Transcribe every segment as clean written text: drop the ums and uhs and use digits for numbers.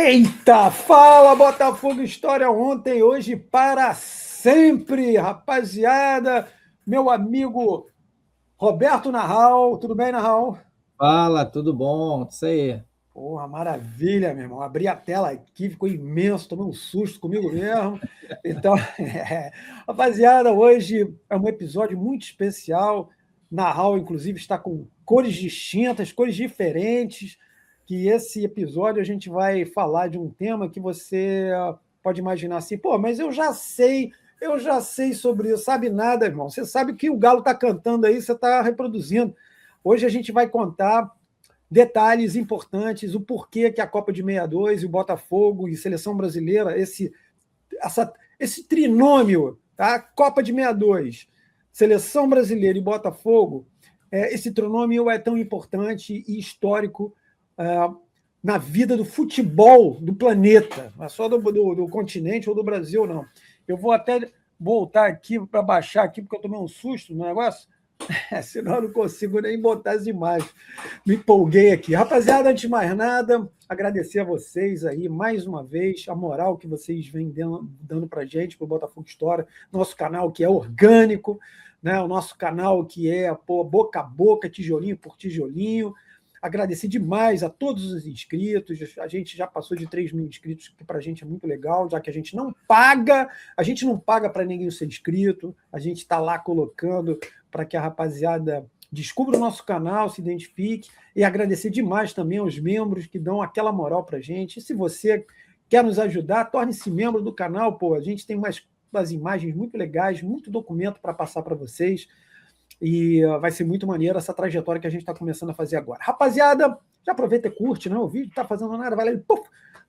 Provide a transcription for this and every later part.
Eita, fala Botafogo, história ontem, hoje para sempre, rapaziada. Meu amigo Roberto Narral, tudo bem, Narral? Fala, tudo bom? Isso aí. Porra, maravilha, meu irmão. Abri a tela aqui, ficou imenso, tomei um susto comigo mesmo. Então, rapaziada, hoje é um episódio muito especial. Narral, inclusive, está com cores distintas, cores diferentes. Que esse episódio a gente vai falar de um tema que você pode imaginar assim, pô, mas eu já sei sobre isso. Sabe nada, irmão. Você sabe que o Galo está cantando aí, você está reproduzindo. Hoje a gente vai contar detalhes importantes, o porquê que a Copa de 62 e o Botafogo e seleção brasileira, esse trinômio, tá? Copa de 62, seleção brasileira e Botafogo, esse trinômio é tão importante e histórico na vida do futebol do planeta, não é só do continente ou do Brasil, não. Eu vou até voltar aqui para baixar aqui, porque eu tomei um susto no negócio. Senão eu não consigo nem botar as imagens. Me empolguei aqui. Rapaziada, antes de mais nada, agradecer a vocês aí, mais uma vez, a moral que vocês vêm dando para a gente, para o Botafogo História, nosso canal que é orgânico, né? O nosso canal que é boca a boca, tijolinho por tijolinho. Agradecer demais a todos os inscritos. A gente já passou de 3 mil inscritos, que para a gente é muito legal, já que a gente não paga para ninguém ser inscrito, a gente está lá colocando para que a rapaziada descubra o nosso canal, se identifique, e agradecer demais também aos membros que dão aquela moral para a gente. E se você quer nos ajudar, torne-se membro do canal, pô, a gente tem umas imagens muito legais, muito documento para passar para vocês, e vai ser muito maneiro essa trajetória que a gente está começando a fazer agora. Rapaziada, já aproveita e curte, né? O vídeo está fazendo nada, vai lá e puf,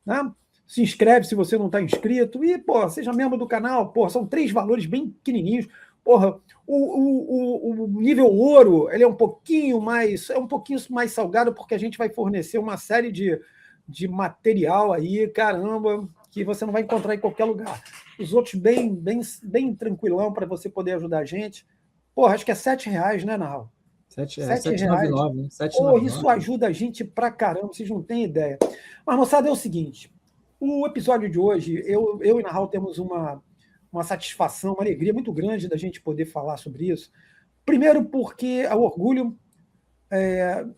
né? Se inscreve se você não está inscrito e, pô, seja membro do canal, pô, são 3 valores bem pequenininhos. Porra, o nível ouro, ele é um pouquinho mais salgado, porque a gente vai fornecer uma série de material aí, caramba, que você não vai encontrar em qualquer lugar. Os outros bem tranquilão para você poder ajudar a gente. Porra, acho que é R$7, né, Narral? R$ R$7. 7,99, né? Pô, isso 7,99. ajuda a gente pra caramba, vocês não têm ideia. Mas, moçada, é o seguinte: o episódio de hoje, eu e Narral temos uma satisfação, uma alegria muito grande da gente poder falar sobre isso. Primeiro, porque é o orgulho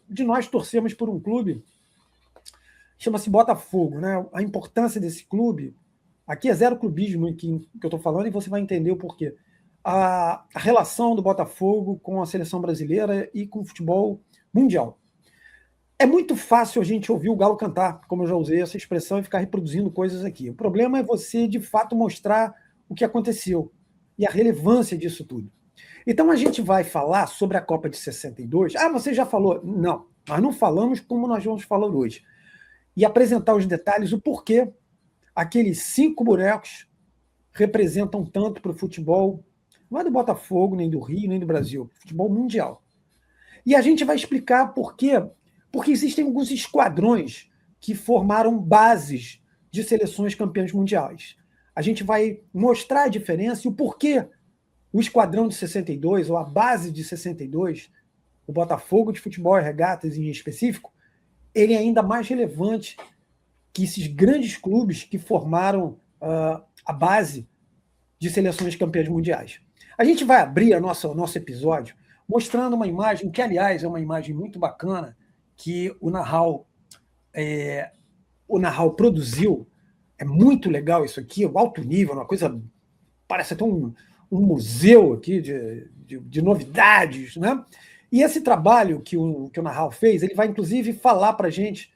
de nós torcermos por um clube, chama-se Botafogo, né? A importância desse clube. Aqui é zero clubismo que eu estou falando, e você vai entender o porquê. A relação do Botafogo com a seleção brasileira e com o futebol mundial. É muito fácil a gente ouvir o Galo cantar, como eu já usei essa expressão, e ficar reproduzindo coisas aqui. O problema é você, de fato, mostrar o que aconteceu e a relevância disso tudo. Então a gente vai falar sobre a Copa de 62. Ah, você já falou? Não, nós não falamos como nós vamos falar hoje. E apresentar os detalhes, o porquê aqueles 5 bonecos representam tanto para o futebol, não é do Botafogo, nem do Rio, nem do Brasil, futebol mundial. E a gente vai explicar por quê. Porque existem alguns esquadrões que formaram bases de seleções campeãs mundiais. A gente vai mostrar a diferença e o porquê o esquadrão de 62, ou a base de 62, o Botafogo de futebol e regatas em específico, ele é ainda mais relevante que esses grandes clubes que formaram a base de seleções campeãs mundiais. A gente vai abrir o nosso episódio mostrando uma imagem que, aliás, é uma imagem muito bacana, que o Narral produziu. É muito legal isso aqui, alto nível, uma coisa, parece até um museu aqui de novidades, né? E esse trabalho que o Narral fez, ele vai inclusive falar para a gente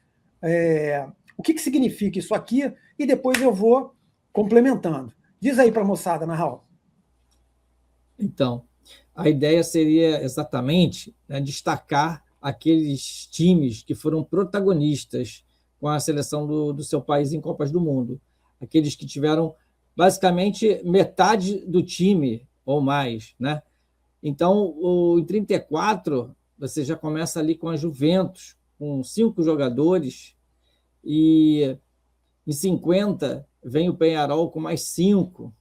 o que significa isso aqui, e depois eu vou complementando. Diz aí para a moçada, Narral. Então, a ideia seria exatamente, né, destacar aqueles times que foram protagonistas com a seleção do seu país em Copas do Mundo. Aqueles que tiveram, basicamente, metade do time ou mais, né? Então, em 1934, você já começa ali com a Juventus, com 5 jogadores, e em 1950 vem o Peñarol com mais 5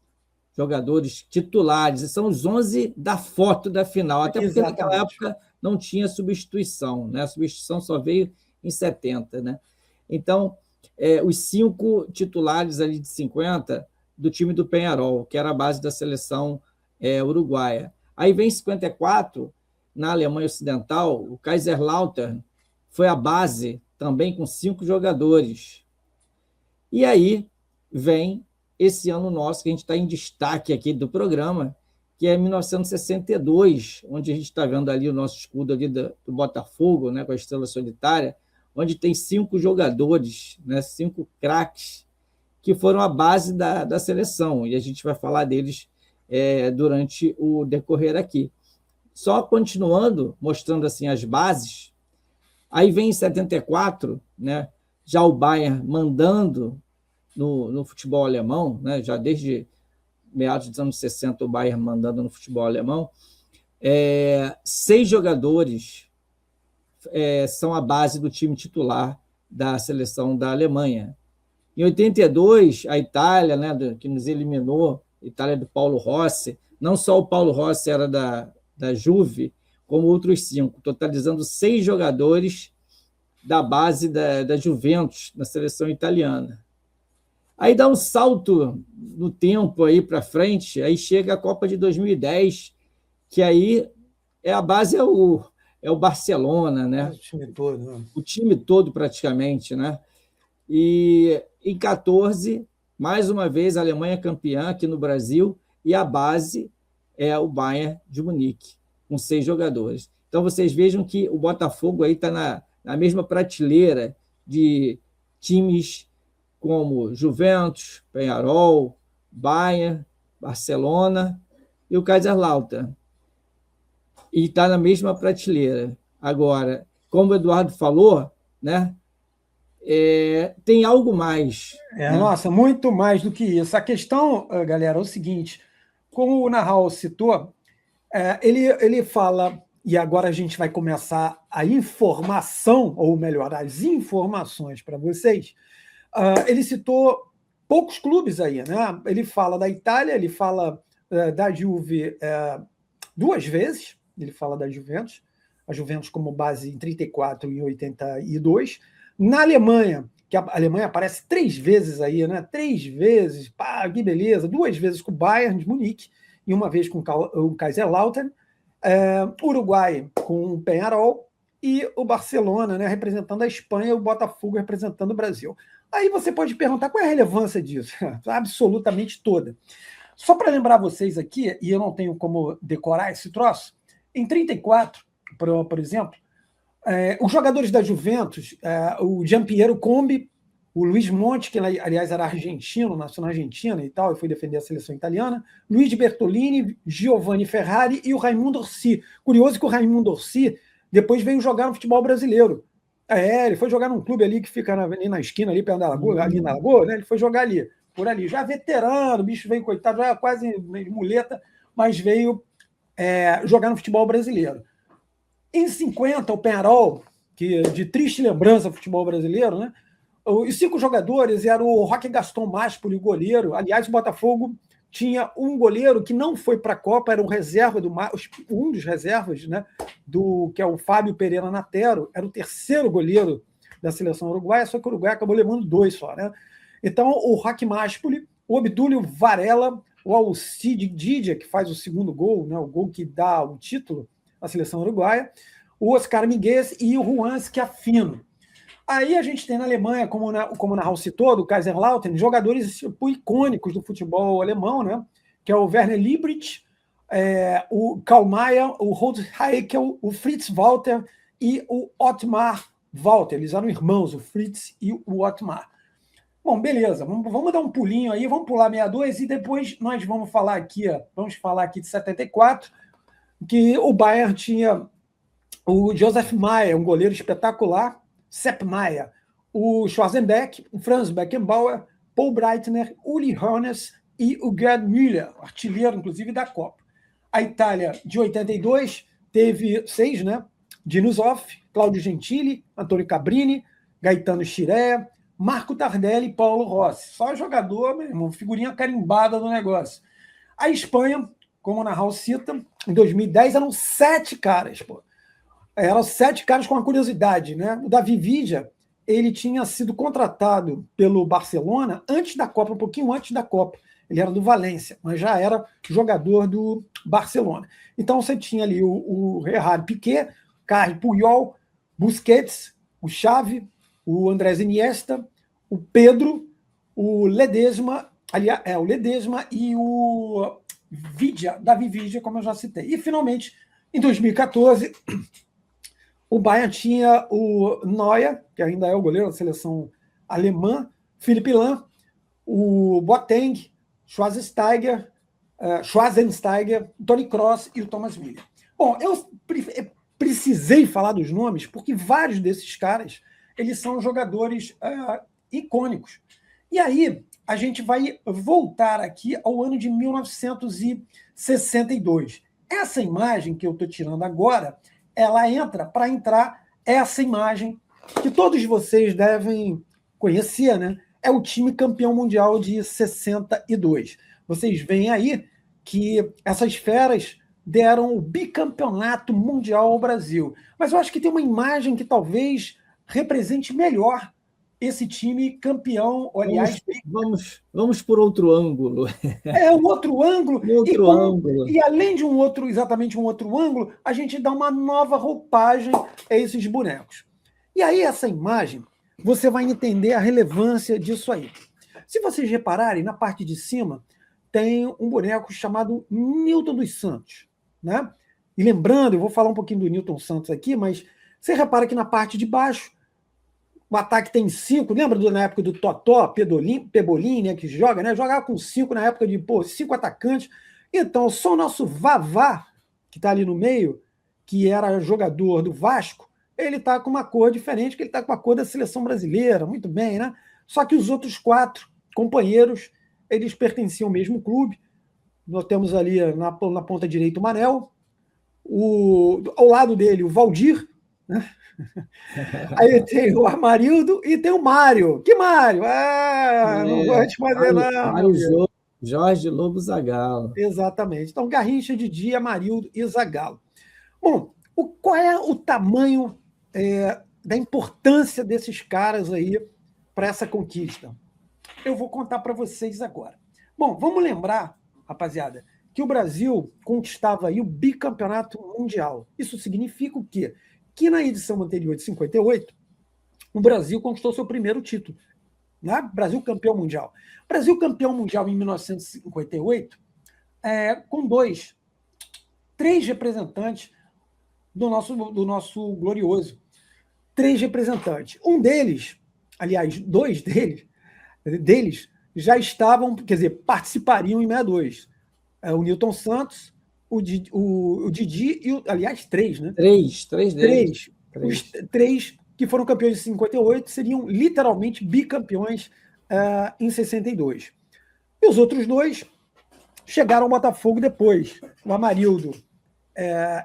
jogadores titulares, e são os 11 da foto da final, até porque naquela época não tinha substituição, né? A substituição só veio em 70, né? Então, os 5 titulares ali de 50 do time do Peñarol, que era a base da seleção uruguaia. Aí vem 54, na Alemanha Ocidental, o Kaiserslautern foi a base também com 5 jogadores. E aí vem esse ano nosso, que a gente está em destaque aqui do programa, que é 1962, onde a gente está vendo ali o nosso escudo ali do Botafogo, né, com a estrela solitária, onde tem 5 jogadores, né, 5 craques, que foram a base da seleção, e a gente vai falar deles durante o decorrer aqui. Só continuando, mostrando assim as bases, aí vem em 74, né, já o Bayern mandando no futebol alemão, né, já desde meados dos anos 60, o Bayern mandando no futebol alemão, 6 jogadores são a base do time titular da seleção da Alemanha. Em 82, a Itália, né, que nos eliminou, a Itália do Paulo Rossi, não só o Paulo Rossi era da Juve, como outros 5, totalizando 6 jogadores da base da Juventus, na seleção italiana. Aí dá um salto no tempo aí para frente, aí chega a Copa de 2010, que aí a base é o Barcelona, né? O time todo, né? O time todo praticamente, né? E em 14, mais uma vez, a Alemanha campeã aqui no Brasil, e a base é o Bayern de Munique, com 6 jogadores. Então, vocês vejam que o Botafogo aí está na mesma prateleira de times como Juventus, Peñarol, Bayern, Barcelona e o Kaiserslautern. E está na mesma prateleira. Agora, como o Eduardo falou, né, tem algo mais. Né? Nossa, muito mais do que isso. A questão, galera, é o seguinte, como o Nahal citou, ele fala, e agora a gente vai começar a informação, ou melhor, as informações para vocês. Ele citou poucos clubes aí, né? Ele fala da Itália, ele fala da Juve 2 vezes, ele fala da Juventus, a Juventus como base em 34 e 82. Na Alemanha, que a Alemanha aparece 3 vezes aí, né? 3 vezes, pá, que beleza, 2 vezes com o Bayern de Munique e 1 vez com o Kaiserslautern. Uruguai com o Peñarol e o Barcelona, né, representando a Espanha, e o Botafogo representando o Brasil. Aí você pode perguntar qual é a relevância disso? Absolutamente toda. Só para lembrar vocês aqui, e eu não tenho como decorar esse troço, em 34, por exemplo, os jogadores da Juventus, o Giampiero Combi, o Luiz Monte, que aliás era argentino, nasceu na Argentina e tal, e foi defender a seleção italiana, Luigi Bertolini, Giovanni Ferrari e o Raimundo Orsi. Curioso que o Raimundo Orsi depois veio jogar no futebol brasileiro. Ele foi jogar num clube ali que fica ali na esquina, ali perto da Lagoa, ali na Lagoa, né? Ele foi jogar ali, por ali. Já veterano, o bicho veio, coitado, já quase muleta, mas veio jogar no futebol brasileiro. Em 50, o Peñarol, que de triste lembrança do futebol brasileiro, né? Os 5 jogadores eram o Roque Gaston Maspoli, o goleiro. Aliás, o Botafogo tinha um goleiro que não foi para a Copa, era um reserva um dos reservas, né, que é o Fábio Pereira Natero, era o 3º goleiro da seleção uruguaia, só que o Uruguai acabou levando 2 só, né? Então, o Roque Maspoli, o Obdúlio Varela, o Alcide Didia, que faz o 2º gol, né, o gol que dá o título à seleção uruguaia, o Oscar Miguel e o Juan Schiaffino. Aí a gente tem na Alemanha, como o Nahal citou, do Kaiserslautern, jogadores icônicos do futebol alemão, né? Que é o Werner Liebrich, o Karl Mayer, o Horst Heikel, o Fritz Walter e o Ottmar Walter. Eles eram irmãos, o Fritz e o Ottmar. Bom, beleza, vamos dar um pulinho aí, vamos pular 62 e depois nós vamos falar aqui de 74, que o Bayern tinha o Josef Maier, um goleiro espetacular, Sepp Maier, o Schwarzenbeck, o Franz Beckenbauer, Paul Breitner, Uli Hoeneß e o Gerd Müller, artilheiro, inclusive, da Copa. A Itália, de 82, teve 6, né? Dino Zoff, Claudio Gentili, Antônio Cabrini, Gaetano Scirea, Marco Tardelli e Paulo Rossi. Só jogador, meu irmão, figurinha carimbada do negócio. A Espanha, como o Nahal cita, em 2010 eram 7 caras, pô. Eram 7 caras com uma curiosidade, né? O Davi Villa, ele tinha sido contratado pelo Barcelona antes da Copa, um pouquinho antes da Copa. Ele era do Valência, mas já era jogador do Barcelona. Então você tinha ali o Gerard Piqué, Carles Puyol, Busquets, o Xavi, o Andrés Iniesta, o Pedro, o Ledesma, o Ledesma e o Davi Villa, como eu já citei. E finalmente, em 2014, o Bayern tinha o Neuer, que ainda é o goleiro da seleção alemã, Philipp Lahm, o Boateng, Schwarzenegger, Toni Kroos e o Thomas Müller. Bom, eu precisei falar dos nomes porque vários desses caras eles são jogadores icônicos. E aí a gente vai voltar aqui ao ano de 1962. Essa imagem que eu estou tirando agora, ela entra para entrar essa imagem que todos vocês devem conhecer, né? É o time campeão mundial de 62. Vocês veem aí que essas feras deram o bicampeonato mundial ao Brasil. Mas eu acho que tem uma imagem que talvez represente melhor esse time campeão, aliás... Vamos por outro ângulo. É um outro ângulo. ângulo. E além de exatamente um outro ângulo, a gente dá uma nova roupagem a esses bonecos. E aí essa imagem, você vai entender a relevância disso aí. Se vocês repararem, na parte de cima tem um boneco chamado Nilton dos Santos, né? E lembrando, eu vou falar um pouquinho do Nilton Santos aqui, mas você repara que na parte de baixo o ataque tem 5, lembra na época do Totó, Pebolim, né, que joga, né? Jogava com 5 na época de 5 atacantes. Então, só o nosso Vavá, que está ali no meio, que era jogador do Vasco, ele está com uma cor diferente, que ele está com a cor da seleção brasileira, muito bem, né? Só que os outros 4 companheiros, eles pertenciam ao mesmo clube. Nós temos ali na ponta direita o Manel, ao lado dele o Valdir, né? Aí tem o Amarildo e tem o Mário. Que Mário? Não vou te fazer, não. Mário Jorge Lobo Zagallo. Exatamente. Então, Garrincha, Didi, Amarildo e Zagallo. Bom, qual é o tamanho da importância desses caras aí para essa conquista? Eu vou contar para vocês agora. Bom, vamos lembrar, rapaziada, que o Brasil conquistava aí o bicampeonato mundial. Isso significa o quê? Que na edição anterior de 58, o Brasil conquistou seu primeiro título. Né? Brasil campeão mundial. Brasil campeão mundial em 1958, com 3 representantes do nosso glorioso. 3 representantes. Um deles, aliás, 2 deles já estavam, quer dizer, participariam em 62. O Nilton Santos, o Didi e, aliás, 3, né? 3 deles. Os 3 que foram campeões em 58 seriam literalmente bicampeões em 62. E os outros 2 chegaram ao Botafogo depois. O Amarildo,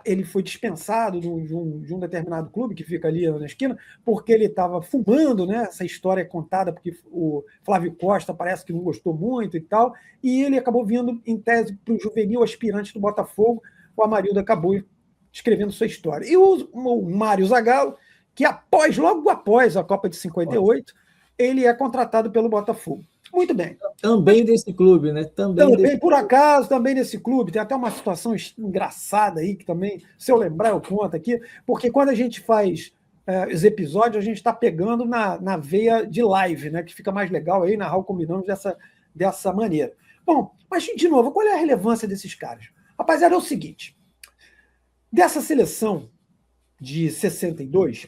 ele foi dispensado de um determinado clube que fica ali na esquina, porque ele estava fumando, né? Essa história é contada porque o Flávio Costa parece que não gostou muito e tal, e ele acabou vindo, em tese, para o juvenil aspirante do Botafogo. O Amarildo acabou escrevendo sua história. E o Mário Zagallo, que logo após a Copa de 58, ele é contratado pelo Botafogo. Muito bem. Também desse clube, né? Também, por acaso, também nesse clube. Tem até uma situação engraçada aí, que também, se eu lembrar, eu conto aqui, porque quando a gente faz os episódios, a gente está pegando na veia de live, né? Que fica mais legal aí, narrar o Combinamos dessa maneira. Bom, mas, de novo, qual é a relevância desses caras? Rapaziada, é o seguinte. Dessa seleção de 62,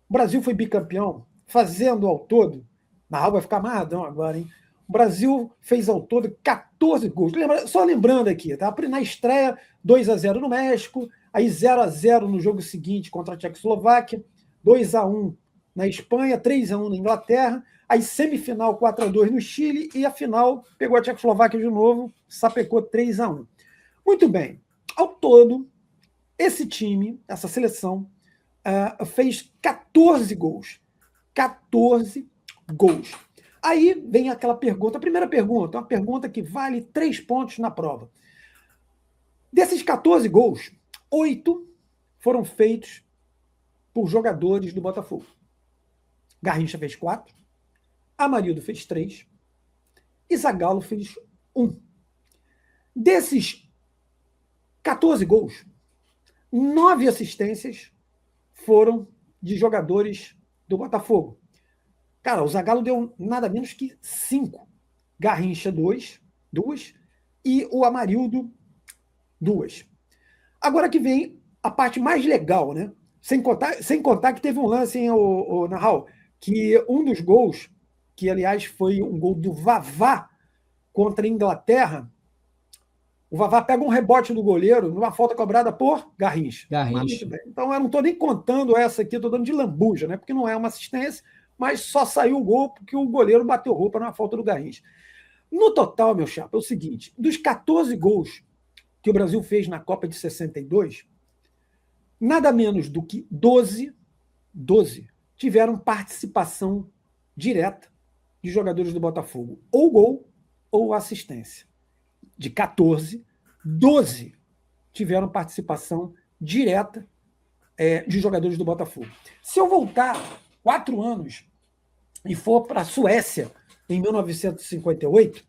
o Brasil foi bicampeão, fazendo ao todo, Narral vai ficar amarradão agora, hein? O Brasil fez ao todo 14 gols. Só lembrando aqui, tá? Na estreia, 2-0 no México, aí 0-0 no jogo seguinte contra a Tchecoslováquia, 2-1 na Espanha, 3-1 na Inglaterra, aí semifinal 4-2 no Chile, e a final pegou a Tchecoslováquia de novo, sapecou 3-1. Muito bem. Ao todo, esse time, essa seleção, fez 14 gols. 14 gols. Aí vem aquela pergunta, a primeira pergunta, uma pergunta que vale 3 pontos na prova. Desses 14 gols, 8 foram feitos por jogadores do Botafogo. Garrincha fez 4, Amarildo fez 3 e Zagallo fez 1. Desses 14 gols, 9 assistências foram de jogadores do Botafogo. Cara, o Zagallo deu nada menos que 5. Garrincha, 2 e o Amarildo, 2. Agora que vem a parte mais legal, né? Sem contar que teve um lance, hein, o Narral, que um dos gols, que aliás foi um gol do Vavá contra a Inglaterra, o Vavá pega um rebote do goleiro numa falta cobrada por Garrincha. Então eu não estou nem contando essa aqui, estou dando de lambuja, né? Porque não é uma assistência, mas só saiu o gol porque o goleiro bateu roupa numa falta do Garrincha. No total, meu chapa, é o seguinte: dos 14 gols que o Brasil fez na Copa de 62, nada menos do que 12 tiveram participação direta de jogadores do Botafogo, ou gol ou assistência. De 14, 12 tiveram participação direta de jogadores do Botafogo. Se eu voltar 4 anos e for para a Suécia, em 1958,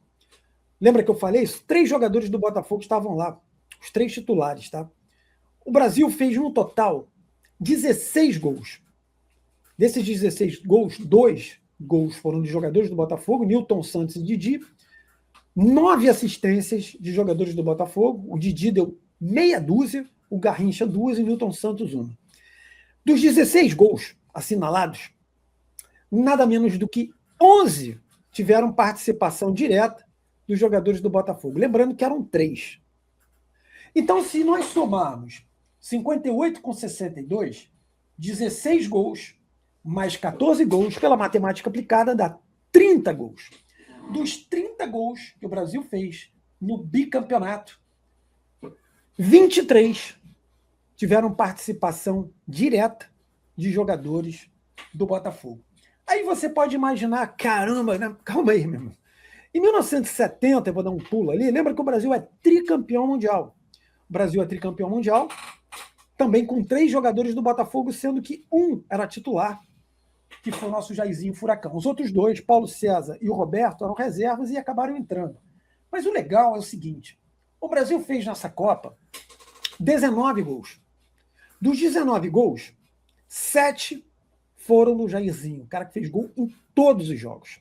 lembra que eu falei isso? 3 jogadores do Botafogo estavam lá, os 3 titulares, tá? O Brasil fez no total 16 gols. Desses 16 gols, 2 gols foram de jogadores do Botafogo, Nilton Santos e Didi. 9 assistências de jogadores do Botafogo. O Didi deu meia dúzia, o Garrincha 2 e o Nilton Santos 1. Dos 16 gols assinalados, nada menos do que 11 tiveram participação direta dos jogadores do Botafogo. Lembrando que eram 3. Então, se nós somarmos 58 com 62, 16 gols mais 14 gols, pela matemática aplicada, dá 30 gols. Dos 30 gols que o Brasil fez no bicampeonato, 23 tiveram participação direta de jogadores do Botafogo. Aí você pode imaginar, caramba, né? Calma aí, meu irmão. Em 1970, eu vou dar um pulo ali, lembra que o Brasil é tricampeão mundial. O Brasil é tricampeão mundial, também com 3 jogadores do Botafogo, sendo que um era titular, que foi o nosso Jairzinho Furacão. Os outros 2, Paulo César e o Roberto, eram reservas e acabaram entrando. Mas o legal é o seguinte: o Brasil fez nessa Copa 19 gols. Dos 19 gols, 7 foram do Jairzinho, o cara que fez gol em todos os jogos.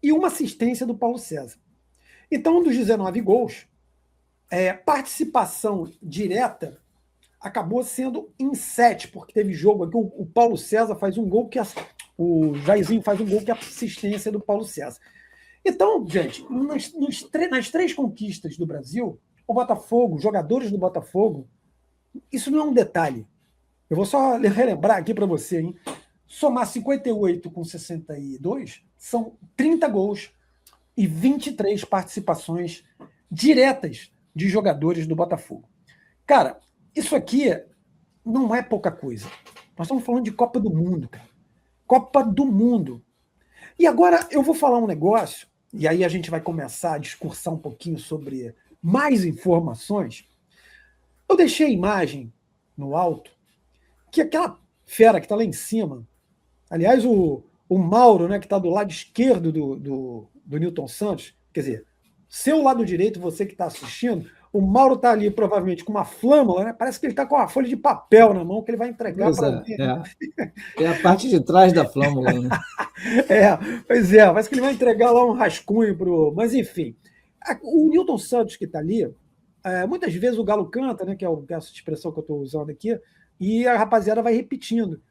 E uma assistência do Paulo César. Então, dos 19 gols, participação direta acabou sendo em 7, porque teve jogo aqui, o Paulo César faz um gol que o Jairzinho faz um gol que é a assistência do Paulo César. Então, gente, nas 3 conquistas do Brasil, o Botafogo, jogadores do Botafogo, isso não é um detalhe. Eu vou só relembrar aqui para você, hein? Somar 58 com 62, são 30 gols e 23 participações diretas de jogadores do Botafogo. Cara, isso aqui não é pouca coisa. Nós estamos falando de Copa do Mundo, cara. Copa do Mundo. E agora eu vou falar um negócio, e aí a gente vai começar a discursar um pouquinho sobre mais informações. Eu deixei a imagem no alto, que aquela fera que está lá em cima, aliás, o Mauro, né, que está do lado esquerdo do Nilton Santos, quer dizer, seu lado direito, você que está assistindo, o Mauro está ali provavelmente com uma flâmula, né? Parece que ele está com uma folha de papel na mão que ele vai entregar para alguém. É a parte de trás da flâmula, né? Pois é, parece que ele vai entregar lá um rascunho pro. Mas enfim, o Nilton Santos que está ali, muitas vezes o Galo canta, né? Que é essa expressão que eu estou usando aqui, e a rapaziada vai repetindo.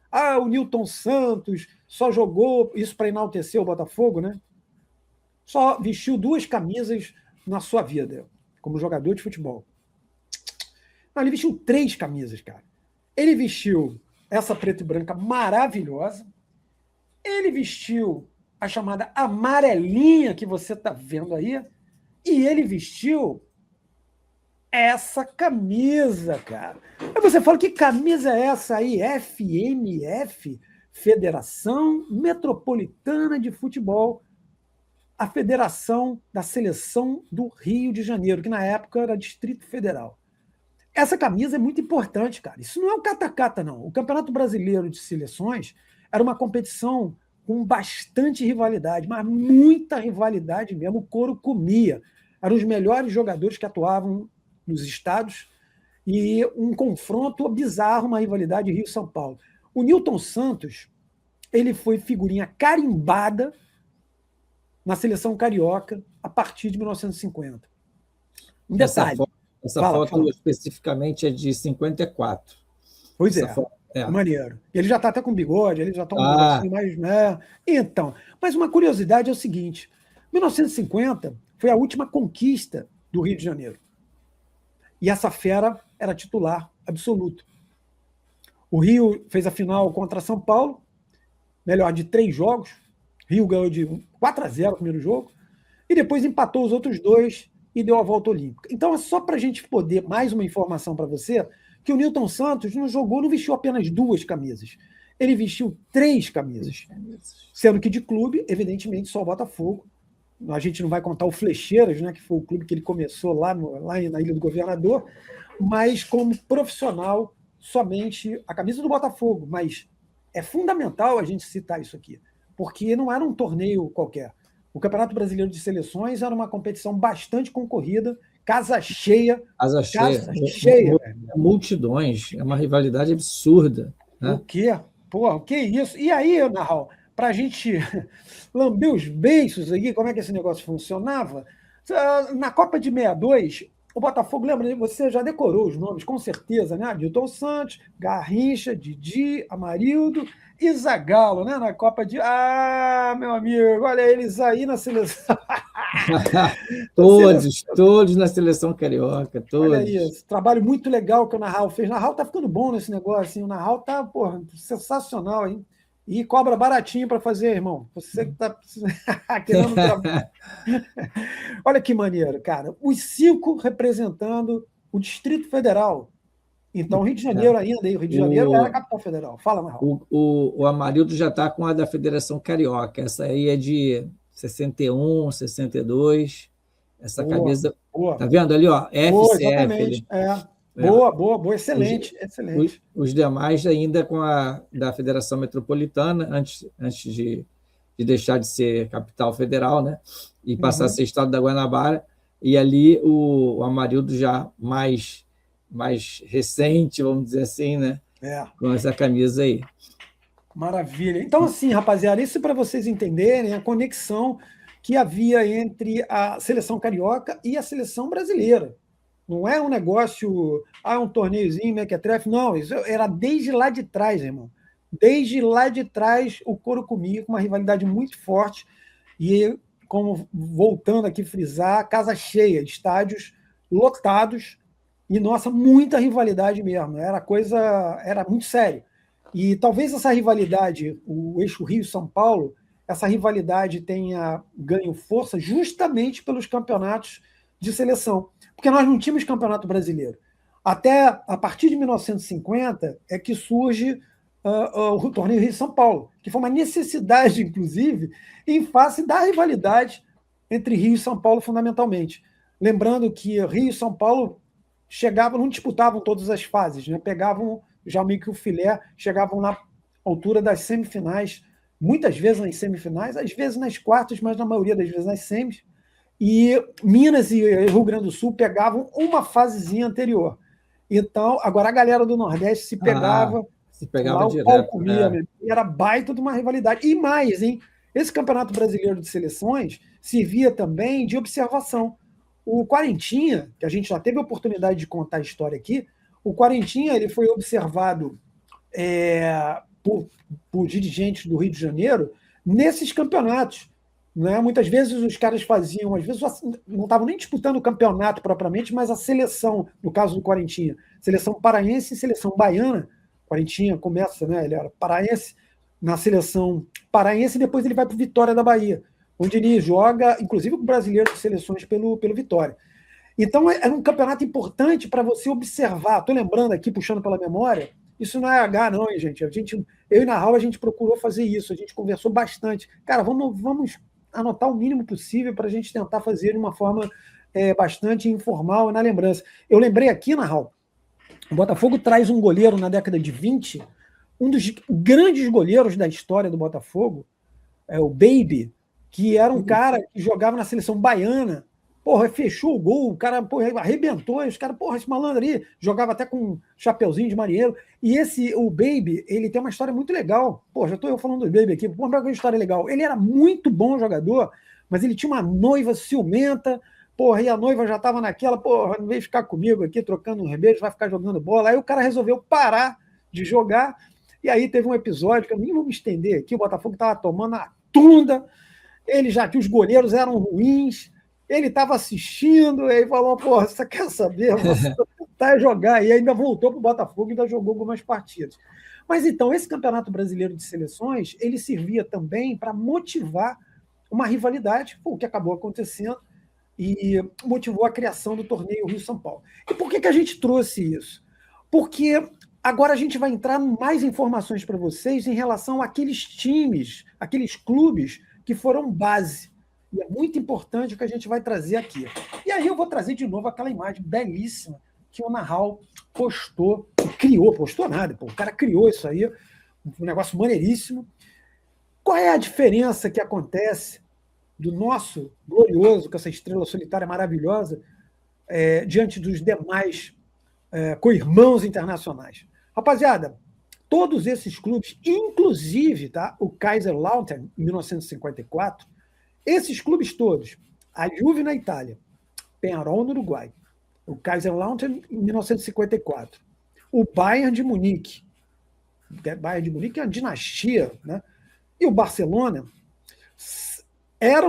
O Nilton Santos só jogou isso para enaltecer o Botafogo, né? Só vestiu 2 camisas na sua vida como jogador de futebol. Não, ele vestiu 3 camisas, cara. Ele vestiu essa preta e branca maravilhosa. Ele vestiu a chamada amarelinha que você está vendo aí. E ele vestiu essa camisa, cara. Aí você fala, que camisa é essa aí? FMF, Federação Metropolitana de Futebol. A Federação da Seleção do Rio de Janeiro, que na época era Distrito Federal. Essa camisa é muito importante, cara. Isso não é um cata-cata, não. O Campeonato Brasileiro de Seleções era uma competição com bastante rivalidade, mas muita rivalidade mesmo, o couro comia. Eram os melhores jogadores que atuavam nos estados e um confronto bizarro, uma rivalidade Rio-São Paulo. O Nilton Santos, ele foi figurinha carimbada na seleção carioca a partir de 1950. Um detalhe. Essa foto especificamente é de 54. Pois é, maneiro. Ele já está até com bigode, ele já está mais... Né? Então, mas uma curiosidade é o seguinte, 1950 foi a última conquista do Rio de Janeiro. E essa fera era titular absoluto. O Rio fez a final contra São Paulo, melhor de 3 jogos. Rio ganhou de 4-0 o primeiro jogo, e depois empatou os outros 2 e deu a volta olímpica. Então, é só para a gente poder, mais uma informação para você, que o Nilton Santos não vestiu apenas 2 camisas. Ele vestiu 3 camisas. Sendo que de clube, evidentemente, só o Botafogo. A gente não vai contar o Flecheiras, né, que foi o clube que ele começou lá na Ilha do Governador, mas como profissional, somente a camisa do Botafogo. Mas é fundamental a gente citar isso aqui, porque não era um torneio qualquer. O Campeonato Brasileiro de Seleções era uma competição bastante concorrida, casa cheia. Casa cheia. Multidões, é uma rivalidade absurda. Né? O quê? Pô, o que é isso? E aí, Narral, para a gente lamber os beiços aqui, como é que esse negócio funcionava? Na Copa de 62, o Botafogo, lembra, você já decorou os nomes, com certeza, né? Nilton Santos, Garrincha, Didi, Amarildo e Zagallo, né? Na Copa de... Ah, meu amigo, olha eles aí na seleção. Todos na seleção carioca, todos. Olha isso, trabalho muito legal que o Narral fez. O Narral tá ficando bom nesse negócio, hein? O Narral tá, porra, sensacional, hein? E cobra baratinho para fazer, irmão. Você que está querendo trabalhar. Olha que maneiro, cara. Os 5 representando o Distrito Federal. Então, Rio de Janeiro ainda, e o Rio de Janeiro era a capital federal. Fala, Marral. O Amarildo já está com a da Federação Carioca. Essa aí é de 61, 62. Essa camisa. Boa. Tá vendo ali, ó? FCF. Boa, exatamente. Boa, excelente. Os demais ainda com a da Federação Metropolitana, antes de deixar de ser capital federal, né? E passar a ser estado da Guanabara. E ali o Amarildo já mais recente, vamos dizer assim, né? Com essa camisa aí. Maravilha. Então, assim, rapaziada, isso para vocês entenderem a conexão que havia entre a seleção carioca e a seleção brasileira. Não é um negócio, um torneiozinho, mequetrefe, não, isso era desde lá de trás, irmão. Desde lá de trás, o couro comia, com uma rivalidade muito forte, e, como voltando aqui a frisar, casa cheia, estádios lotados, e, nossa, muita rivalidade mesmo, era muito sério. E talvez essa rivalidade, o eixo Rio-São Paulo, essa rivalidade tenha ganho força justamente pelos campeonatos de seleção, porque nós não tínhamos campeonato brasileiro. Até a partir de 1950 é que surge o torneio Rio-São Paulo, que foi uma necessidade, inclusive, em face da rivalidade entre Rio e São Paulo, fundamentalmente. Lembrando que Rio e São Paulo não disputavam todas as fases, né? Pegavam já meio que o filé, chegavam na altura das semifinais, muitas vezes nas semifinais, às vezes nas quartas, mas na maioria das vezes nas semis. E Minas e Rio Grande do Sul pegavam uma fasezinha anterior. Então, agora a galera do Nordeste se pegava lá, direto. Comia, era baita de uma rivalidade. E mais, hein? Esse Campeonato Brasileiro de Seleções servia também de observação. O Quarentinha, que a gente já teve a oportunidade de contar a história aqui, o Quarentinha ele foi observado por dirigentes do Rio de Janeiro nesses campeonatos. Né? Muitas vezes os caras faziam, às vezes não estavam nem disputando o campeonato propriamente, mas a seleção, no caso do Quarentinha, seleção paraense e seleção baiana. Quarentinha começa, né? Ele era paraense, na seleção paraense, e depois ele vai para o Vitória da Bahia, onde ele joga, inclusive, com o brasileiro de seleções pelo Vitória. Então, era um campeonato importante para você observar. Estou lembrando aqui, puxando pela memória, isso não é H, não, hein, gente? Eu e Narral, a gente procurou fazer isso, a gente conversou bastante. Cara, vamos anotar o mínimo possível para a gente tentar fazer de uma forma bastante informal na lembrança. Eu lembrei aqui, Narral, o Botafogo traz um goleiro na década de 20, um dos grandes goleiros da história do Botafogo, o Baby, que era um cara que jogava na seleção baiana. Porra, fechou o gol, o cara arrebentou, os caras, porra, esse malandro ali jogava até com um chapeuzinho de marinheiro. E o Baby, ele tem uma história muito legal. Pô, já estou eu falando do Baby aqui, pô, uma história legal. Ele era muito bom jogador, mas ele tinha uma noiva ciumenta, porra, e a noiva já estava naquela, porra, não vem ficar comigo aqui trocando um beijo, vai ficar jogando bola. Aí o cara resolveu parar de jogar, e aí teve um episódio, que eu nem vou me estender aqui, o Botafogo estava tomando a tunda, que os goleiros eram ruins, ele estava assistindo, e falou, porra, você quer saber? Você tentar jogar, e ainda voltou para o Botafogo e ainda jogou algumas partidas. Mas então, esse Campeonato Brasileiro de Seleções, ele servia também para motivar uma rivalidade, o que acabou acontecendo, e motivou a criação do torneio Rio-São Paulo. E por que a gente trouxe isso? Porque agora a gente vai entrar em mais informações para vocês em relação àqueles times, aqueles clubes que foram base. E é muito importante o que a gente vai trazer aqui. E aí eu vou trazer de novo aquela imagem belíssima que o Narral postou, postou nada, pô, o cara criou isso aí, um negócio maneiríssimo. Qual é a diferença que acontece do nosso glorioso, com essa estrela solitária maravilhosa, diante dos demais co-irmãos internacionais? Rapaziada, todos esses clubes, inclusive o Kaiserslautern, em 1954, esses clubes todos, a Juve na Itália, Peñarol no Uruguai, o Kaiserslautern em 1954, o Bayern de Munique é uma dinastia, né? E o Barcelona,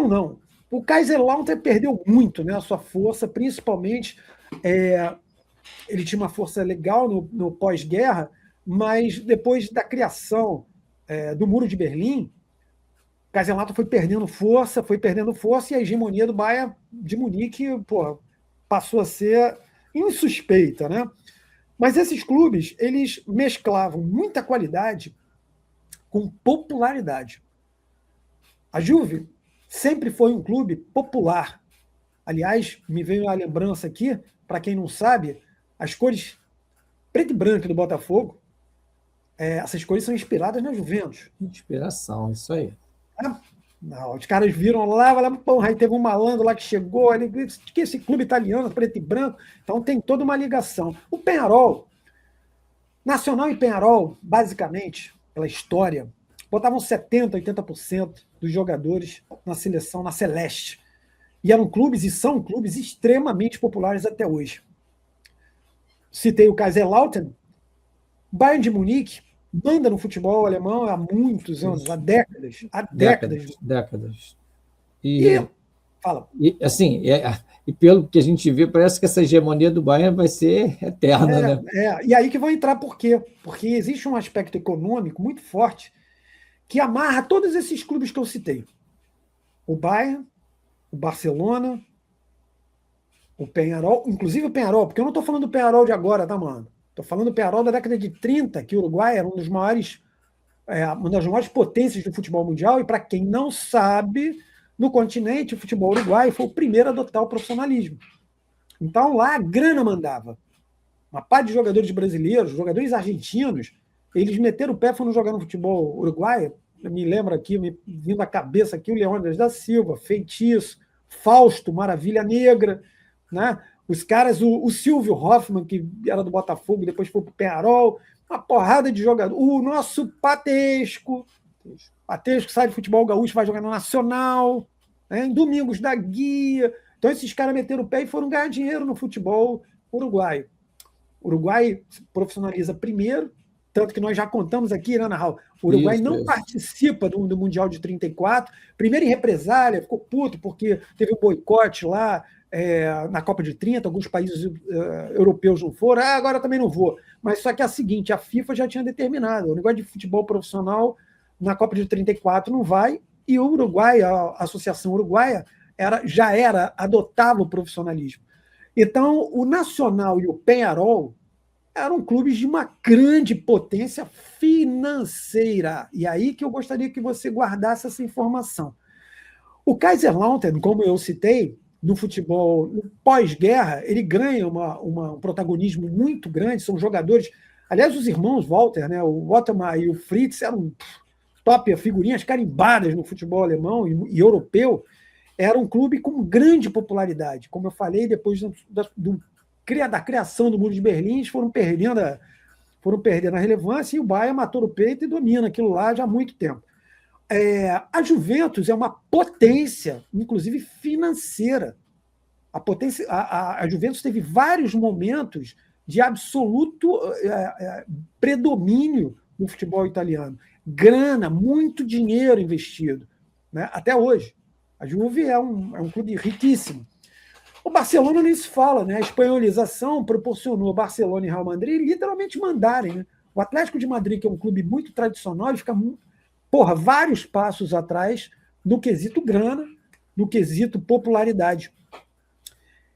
não. O Kaiserslautern perdeu muito, né, a sua força, principalmente ele tinha uma força legal no pós-guerra, mas depois da criação do Muro de Berlim, Kaiserslautern foi perdendo força, e a hegemonia do Bayern de Munique, passou a ser insuspeita, né? Mas esses clubes, eles mesclavam muita qualidade com popularidade. A Juve sempre foi um clube popular. Aliás, me veio a lembrança aqui, para quem não sabe, as cores preto e branco do Botafogo, essas cores são inspiradas na Juventus. Inspiração, isso aí. Não, os caras viram lá, aí teve um malandro lá que chegou, que esse clube italiano, preto e branco, então tem toda uma ligação. O Peñarol, Nacional e Peñarol, basicamente, pela história, botavam 70%, 80% dos jogadores na seleção, na Celeste. E eram clubes, e são clubes extremamente populares até hoje. Citei o Kaiserslautern, Bayern de Munique, manda no futebol alemão há muitos anos, há décadas. Décadas. Fala. Assim, e pelo que a gente vê, parece que essa hegemonia do Bayern vai ser eterna, né? E aí que vai entrar por quê? Porque existe um aspecto econômico muito forte que amarra todos esses clubes que eu citei. O Bayern, o Barcelona, o Peñarol, inclusive o Peñarol, porque eu não estou falando do Peñarol de agora, tá, mano? Estou falando do Peñarol da década de 30, que o Uruguai era uma das maiores potências do futebol mundial, e para quem não sabe, no continente, o futebol uruguaio foi o primeiro a adotar o profissionalismo. Então lá a grana mandava. Uma parte de jogadores brasileiros, jogadores argentinos, eles meteram o pé e foram jogar no futebol uruguaio. Eu me lembro aqui, me vindo à cabeça aqui, o Leônidas da Silva, Feitiço, Fausto, Maravilha Negra, né? Os caras, o Silvio Hoffmann, que era do Botafogo, depois foi para o Peñarol, uma porrada de jogador. O nosso Patesco sai do futebol gaúcho, vai jogar no Nacional, né? Em Domingos da Guia. Então esses caras meteram o pé e foram ganhar dinheiro no futebol uruguaio. O Uruguai se profissionaliza primeiro, tanto que nós já contamos aqui, né, Narral? O Uruguai não participa do Mundial de 34, primeiro em represália, ficou puto porque teve um boicote lá na Copa de 30, alguns países europeus não foram, agora também não vou. Mas só que é o seguinte, a FIFA já tinha determinado, o negócio de futebol profissional na Copa de 34 não vai, e o Uruguai, a Associação Uruguaia, já adotava o profissionalismo. Então, o Nacional e o Peñarol eram clubes de uma grande potência financeira. E aí que eu gostaria que você guardasse essa informação. O Kaiserslautern, como eu citei, no futebol no pós-guerra, ele ganha um protagonismo muito grande, são jogadores... Aliás, os irmãos Walter, né, o Otmar e o Fritz, eram top, figurinhas carimbadas no futebol alemão e europeu, era um clube com grande popularidade. Como eu falei, depois da criação do Muro de Berlim, eles foram perdendo a relevância, e o Bayern matou no peito e domina aquilo lá já há muito tempo. A Juventus é uma potência, inclusive financeira. A Juventus teve vários momentos de absoluto predomínio no futebol italiano. Grana, muito dinheiro investido, né? Até hoje. A Juve é um clube riquíssimo. O Barcelona nem se fala, né? A espanholização proporcionou Barcelona e Real Madrid literalmente mandarem, né? O Atlético de Madrid, que é um clube muito tradicional, ele fica vários passos atrás no quesito grana, no quesito popularidade.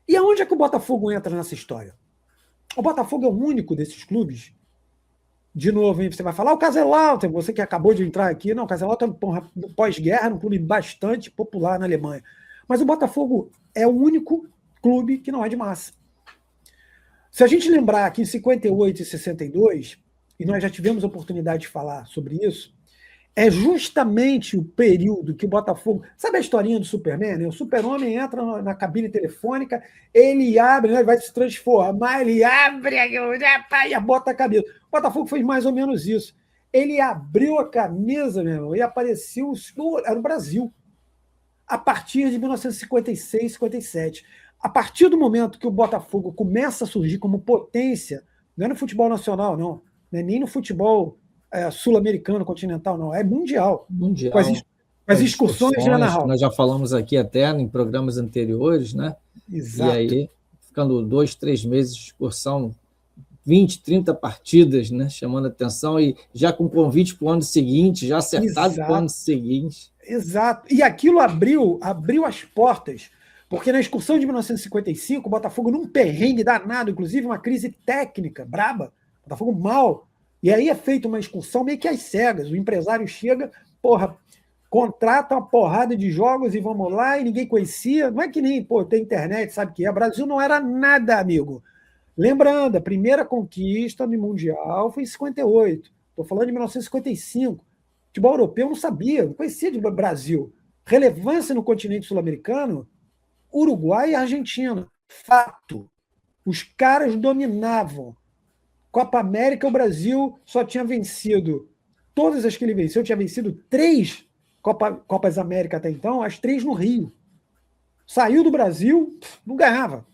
E aonde é que o Botafogo entra nessa história? O Botafogo é o único desses clubes. De novo, você vai falar, o Kaiserslautern, você que acabou de entrar aqui. Não, o Kaiserslautern pós-guerra, um clube bastante popular na Alemanha. Mas o Botafogo é o único clube que não é de massa. Se a gente lembrar que em 58 e 62, e nós já tivemos a oportunidade de falar sobre isso, é justamente o período que o Botafogo... Sabe a historinha do Superman? Né? O super-homem entra na cabine telefônica, ele abre, né? Ele vai se transformar, ele abre e bota a camisa. O Botafogo fez mais ou menos isso. Ele abriu a camisa, meu irmão, e apareceu no Brasil. A partir de 1956, 57. A partir do momento que o Botafogo começa a surgir como potência, não é no futebol nacional, não, nem no futebol sul-americano, continental, não, é mundial. Mundial. Com as excursões, né, Narral? Nós já falamos aqui até em programas anteriores, né? Exato. E aí, ficando 2, 3 meses de excursão, 20, 30 partidas, né? Chamando a atenção, e já com convite para o ano seguinte, já acertado para o ano seguinte. Exato. E aquilo abriu as portas, porque na excursão de 1955, o Botafogo, num perrengue danado, inclusive uma crise técnica braba, o Botafogo mal. E aí é feita uma excursão meio que às cegas. O empresário chega, contrata uma porrada de jogos e vamos lá, e ninguém conhecia. Não é que nem, tem internet, sabe o que é? O Brasil não era nada, amigo. Lembrando, a primeira conquista no Mundial foi em 58. Estou falando de 1955. O futebol europeu não sabia, não conhecia de Brasil. Relevância no continente sul-americano, Uruguai e Argentina. Fato. Os caras dominavam. Copa América, o Brasil só tinha vencido, todas as que ele venceu, tinha vencido 3 Copas América até então, as 3 no Rio. Saiu do Brasil, não ganhava.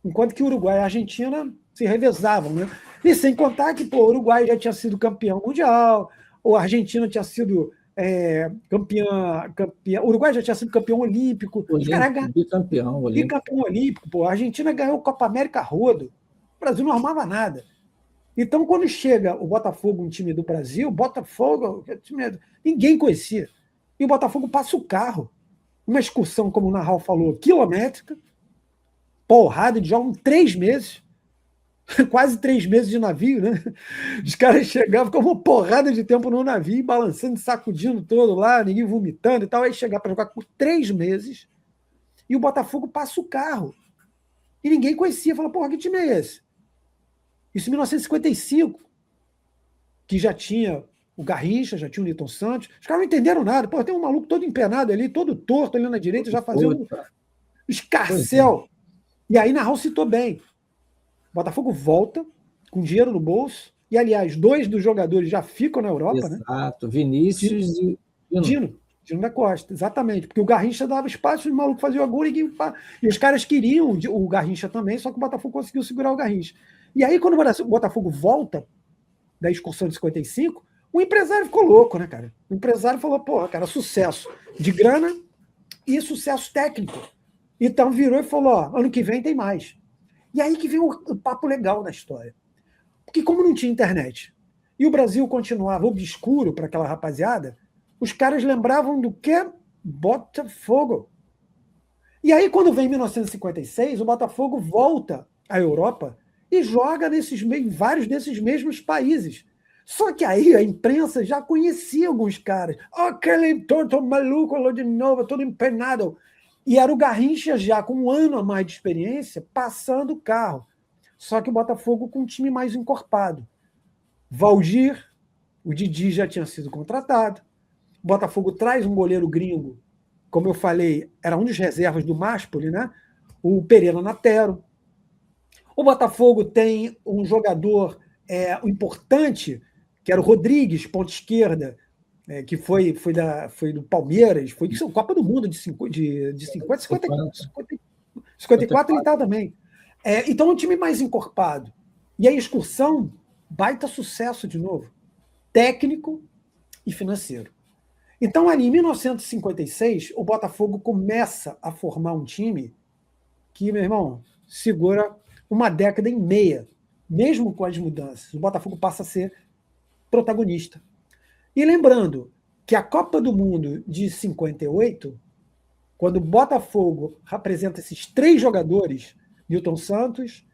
Enquanto que o Uruguai e a Argentina se revezavam, né? E sem contar que o Uruguai já tinha sido campeão mundial, ou a Argentina tinha sido campeã. O Uruguai já tinha sido campeão olímpico. Bicampeão olímpico. A Argentina ganhou Copa América rodo. O Brasil não arrumava nada. Então, quando chega o Botafogo, um time do Brasil, ninguém conhecia. E o Botafogo passa o carro. Uma excursão, como o Narral falou, quilométrica, porrada de jogo em 3 meses, quase 3 meses de navio, né? Os caras chegavam com uma porrada de tempo no navio, balançando, sacudindo todo lá, ninguém vomitando e tal. Aí chegar para jogar por 3 meses e o Botafogo passa o carro. E ninguém conhecia. Fala, que time é esse? Isso em 1955, que já tinha o Garrincha, já tinha o Nilton Santos. Os caras não entenderam nada. Tem um maluco todo empenado ali, todo torto ali na direita, já fazendo um escarcel. E aí Narral citou bem. O Botafogo volta com dinheiro no bolso. E, aliás, 2 dos jogadores já ficam na Europa. Exato, né? Vinícius e Dino da Costa, exatamente. Porque o Garrincha dava espaço, o maluco fazia o gol e os caras queriam o Garrincha também, só que o Botafogo conseguiu segurar o Garrincha. E aí, quando o Botafogo volta da excursão de 55, o empresário ficou louco, né, cara? O empresário falou, cara, sucesso de grana e sucesso técnico. Então virou e falou, ano que vem tem mais. E aí que vem o papo legal da história. Porque como não tinha internet e o Brasil continuava obscuro para aquela rapaziada, os caras lembravam do que? Botafogo. E aí, quando vem 1956, o Botafogo volta à Europa e joga em vários desses mesmos países. Só que aí a imprensa já conhecia alguns caras. Aquele torto maluco lá de novo, todo empenado. E era o Garrincha já com 1 ano a mais de experiência, passando o carro. Só que o Botafogo com um time mais encorpado. Valdir, o Didi já tinha sido contratado. O Botafogo traz um goleiro gringo, como eu falei, era um dos reservas do Máspoli, né? O Pereira Natero. O Botafogo tem um jogador importante, que era o Rodrigues, ponta esquerda, que foi do Palmeiras, foi Copa do Mundo de 54 ele está também. Então, um time mais encorpado. E a excursão, baita sucesso de novo, técnico e financeiro. Então, ali em 1956, o Botafogo começa a formar um time que, meu irmão, segura uma década e meia, mesmo com as mudanças. O Botafogo passa a ser protagonista. E lembrando que a Copa do Mundo de 58, quando o Botafogo apresenta esses 3 jogadores, Newton Santos,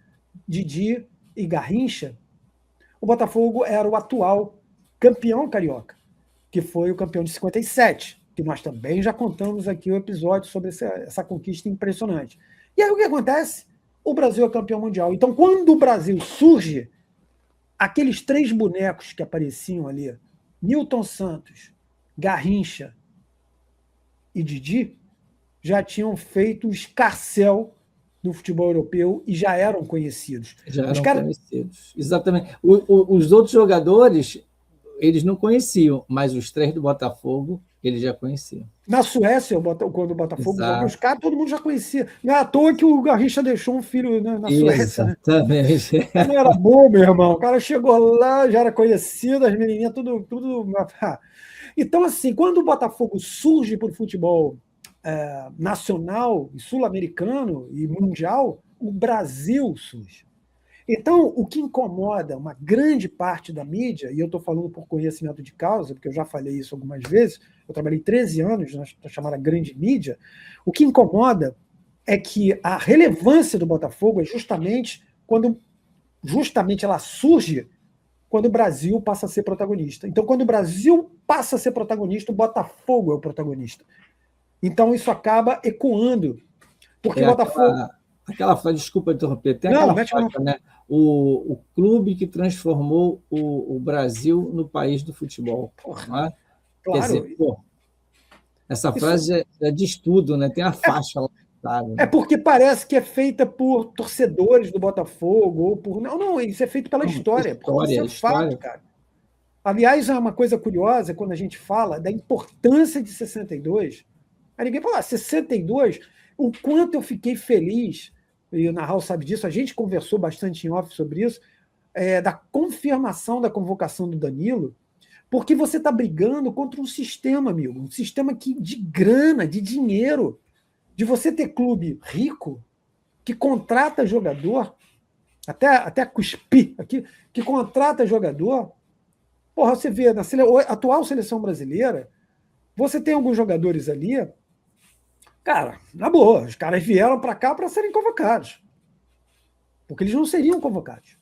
Didi e Garrincha, o Botafogo era o atual campeão carioca, que foi o campeão de 57, que nós também já contamos aqui o episódio sobre essa conquista impressionante. E aí o que acontece? O Brasil é campeão mundial. Então, quando o Brasil surge, aqueles 3 bonecos que apareciam ali, Newton Santos, Garrincha e Didi, já tinham feito o escarcéu do futebol europeu e já eram conhecidos. Já eram conhecidos, exatamente. Os outros jogadores, eles não conheciam, mas os 3 do Botafogo, eles já conheciam. Na Suécia, quando o Botafogo jogou, os caras, todo mundo já conhecia. Não é à toa que o Garrincha deixou um filho na Suécia. Exatamente. Né? Não era bom, meu irmão. O cara chegou lá, já era conhecido, as menininhas, tudo. Então, assim, quando o Botafogo surge para o futebol nacional, sul-americano e mundial, o Brasil surge. Então, o que incomoda uma grande parte da mídia, e eu estou falando por conhecimento de causa, porque eu já falei isso algumas vezes, eu trabalhei 13 anos na chamada grande mídia, o que incomoda é que a relevância do Botafogo é justamente ela surge quando o Brasil passa a ser protagonista. Então, quando o Brasil passa a ser protagonista, o Botafogo é o protagonista. Então, isso acaba ecoando. Porque o Botafogo... Aquela frase, desculpa interromper, tem aquela frase, né? O clube que transformou o Brasil no país do futebol. Não é? Claro. Quer dizer, essa frase diz tudo, né? Tem a faixa lá. Né? É porque parece que é feita por torcedores do Botafogo, ou por. Não, isso é feito pela história. Isso é fato, cara. Aliás, é uma coisa curiosa quando a gente fala da importância de 62. Aí ninguém fala, 62, o quanto eu fiquei feliz, e o Narral sabe disso, a gente conversou bastante em off sobre isso, da confirmação da convocação do Danilo, porque você está brigando contra um sistema, amigo, um sistema de grana, de dinheiro, de você ter clube rico que contrata jogador, até cuspir aqui, que contrata jogador. Porra, você vê, na atual seleção brasileira, você tem alguns jogadores ali, cara, na boa, os caras vieram para cá para serem convocados. Porque eles não seriam convocados.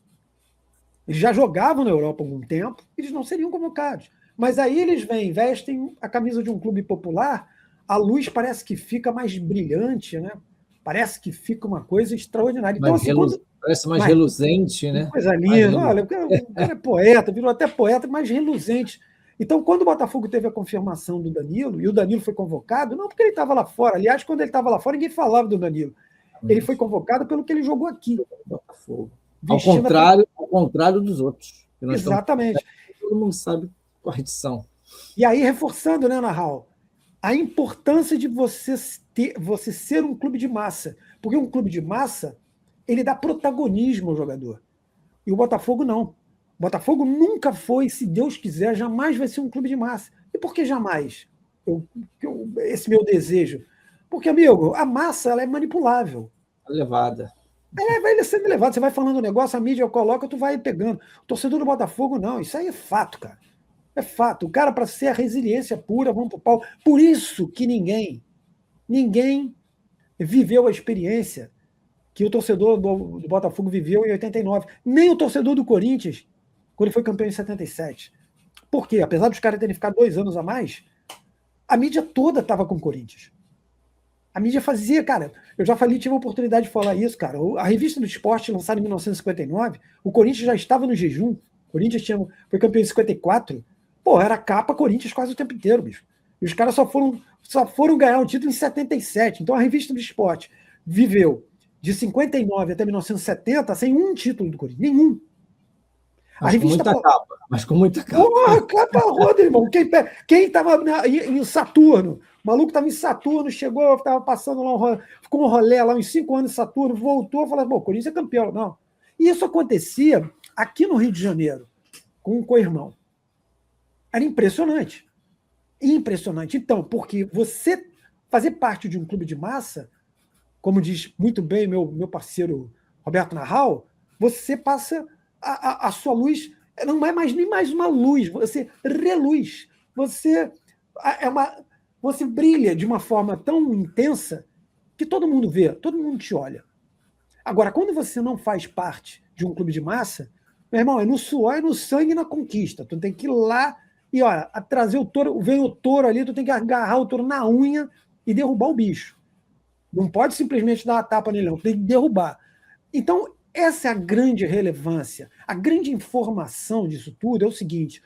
Eles já jogavam na Europa há algum tempo, eles não seriam convocados. Mas aí eles vêm, vestem a camisa de um clube popular, a luz parece que fica mais brilhante, né? Parece que fica uma coisa extraordinária. Então, assim, parece mais reluzente, né? Coisa linda. Olha, o cara é poeta, virou até poeta, mais reluzente. Então, quando o Botafogo teve a confirmação do Danilo, e o Danilo foi convocado, não porque ele estava lá fora. Aliás, quando ele estava lá fora, ninguém falava do Danilo. Ele foi convocado pelo que ele jogou aqui. Botafogo. Ao contrário dos outros. Exatamente. Todo mundo sabe qual a edição. E aí, reforçando, né, Narral, a importância de você ser um clube de massa. Porque um clube de massa, ele dá protagonismo ao jogador. E o Botafogo não. O Botafogo nunca foi, se Deus quiser, jamais vai ser um clube de massa. E por que jamais? Esse meu desejo. Porque, amigo, a massa ela é manipulável. Levada. Ela vai sendo levada. Você vai falando um negócio, a mídia coloca, tu vai pegando. O torcedor do Botafogo, não. Isso aí é fato, cara. É fato. O cara, para ser a resiliência pura, vamos pro pau. Por isso que ninguém viveu a experiência que o torcedor do Botafogo viveu em 89. Nem o torcedor do Corinthians, quando ele foi campeão em 77. Por quê? Apesar dos caras terem ficado 2 anos a mais, a mídia toda estava com o Corinthians. A mídia fazia, cara, eu já falei, tive a oportunidade de falar isso, cara. A revista do Esporte, lançada em 1959, o Corinthians já estava no jejum. O Corinthians foi campeão em 54. Pô, era capa Corinthians quase o tempo inteiro, bicho. E os caras só foram ganhar o título em 77. Então a revista do esporte viveu de 59 até 1970 sem um título do Corinthians. Nenhum. Mas com muita capa. Mas com muita capa. Porra, capa roda, irmão. Quem estava em Saturno? O maluco estava em Saturno, chegou, estava passando lá, ficou um rolê lá, uns 5 anos em Saturno, voltou e falou: bom, o Corinthians é campeão. Não. E isso acontecia aqui no Rio de Janeiro, com um co-irmão. Era impressionante. Impressionante. Então, porque você fazer parte de um clube de massa, como diz muito bem meu parceiro Roberto Narral, você passa a sua luz, não é nem mais uma luz, você reluz. Você brilha de uma forma tão intensa que todo mundo vê, todo mundo te olha. Agora, quando você não faz parte de um clube de massa, meu irmão, é no suor, é no sangue e na conquista. Tu tem que ir lá e, olha, trazer o touro, vem o touro ali, tu tem que agarrar o touro na unha e derrubar o bicho. Não pode simplesmente dar uma tapa nele, não, tem que derrubar. Então, essa é a grande relevância, a grande informação disso tudo é o seguinte: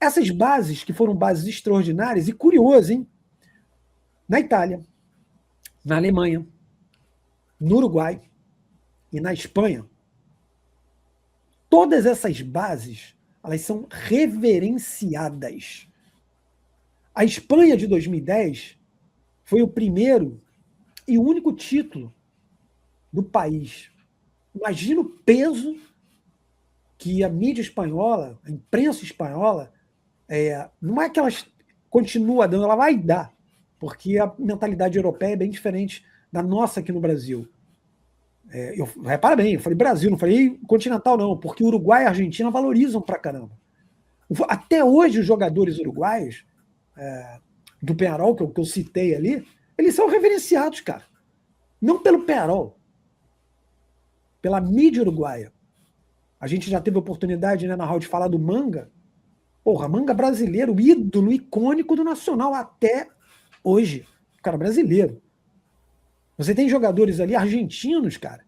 essas bases, que foram bases extraordinárias, e curioso, hein? Na Itália, na Alemanha, no Uruguai e na Espanha, todas essas bases, elas são reverenciadas. A Espanha de 2010 foi o primeiro e único título do país. Imagina o peso que a mídia espanhola, a imprensa espanhola, não é que ela continua dando, ela vai dar, porque a mentalidade europeia é bem diferente da nossa aqui no Brasil. Repara bem, eu falei Brasil, não falei continental não, porque Uruguai e Argentina valorizam pra caramba. Até hoje os jogadores uruguaios, do Peñarol, que eu citei ali, eles são reverenciados, cara. Não pelo Peñarol, pela mídia uruguaia. A gente já teve a oportunidade, né, na rádio, de falar do Manga. Porra, Manga brasileiro, ídolo, icônico do Nacional até hoje. O cara brasileiro. Você tem jogadores ali argentinos, cara,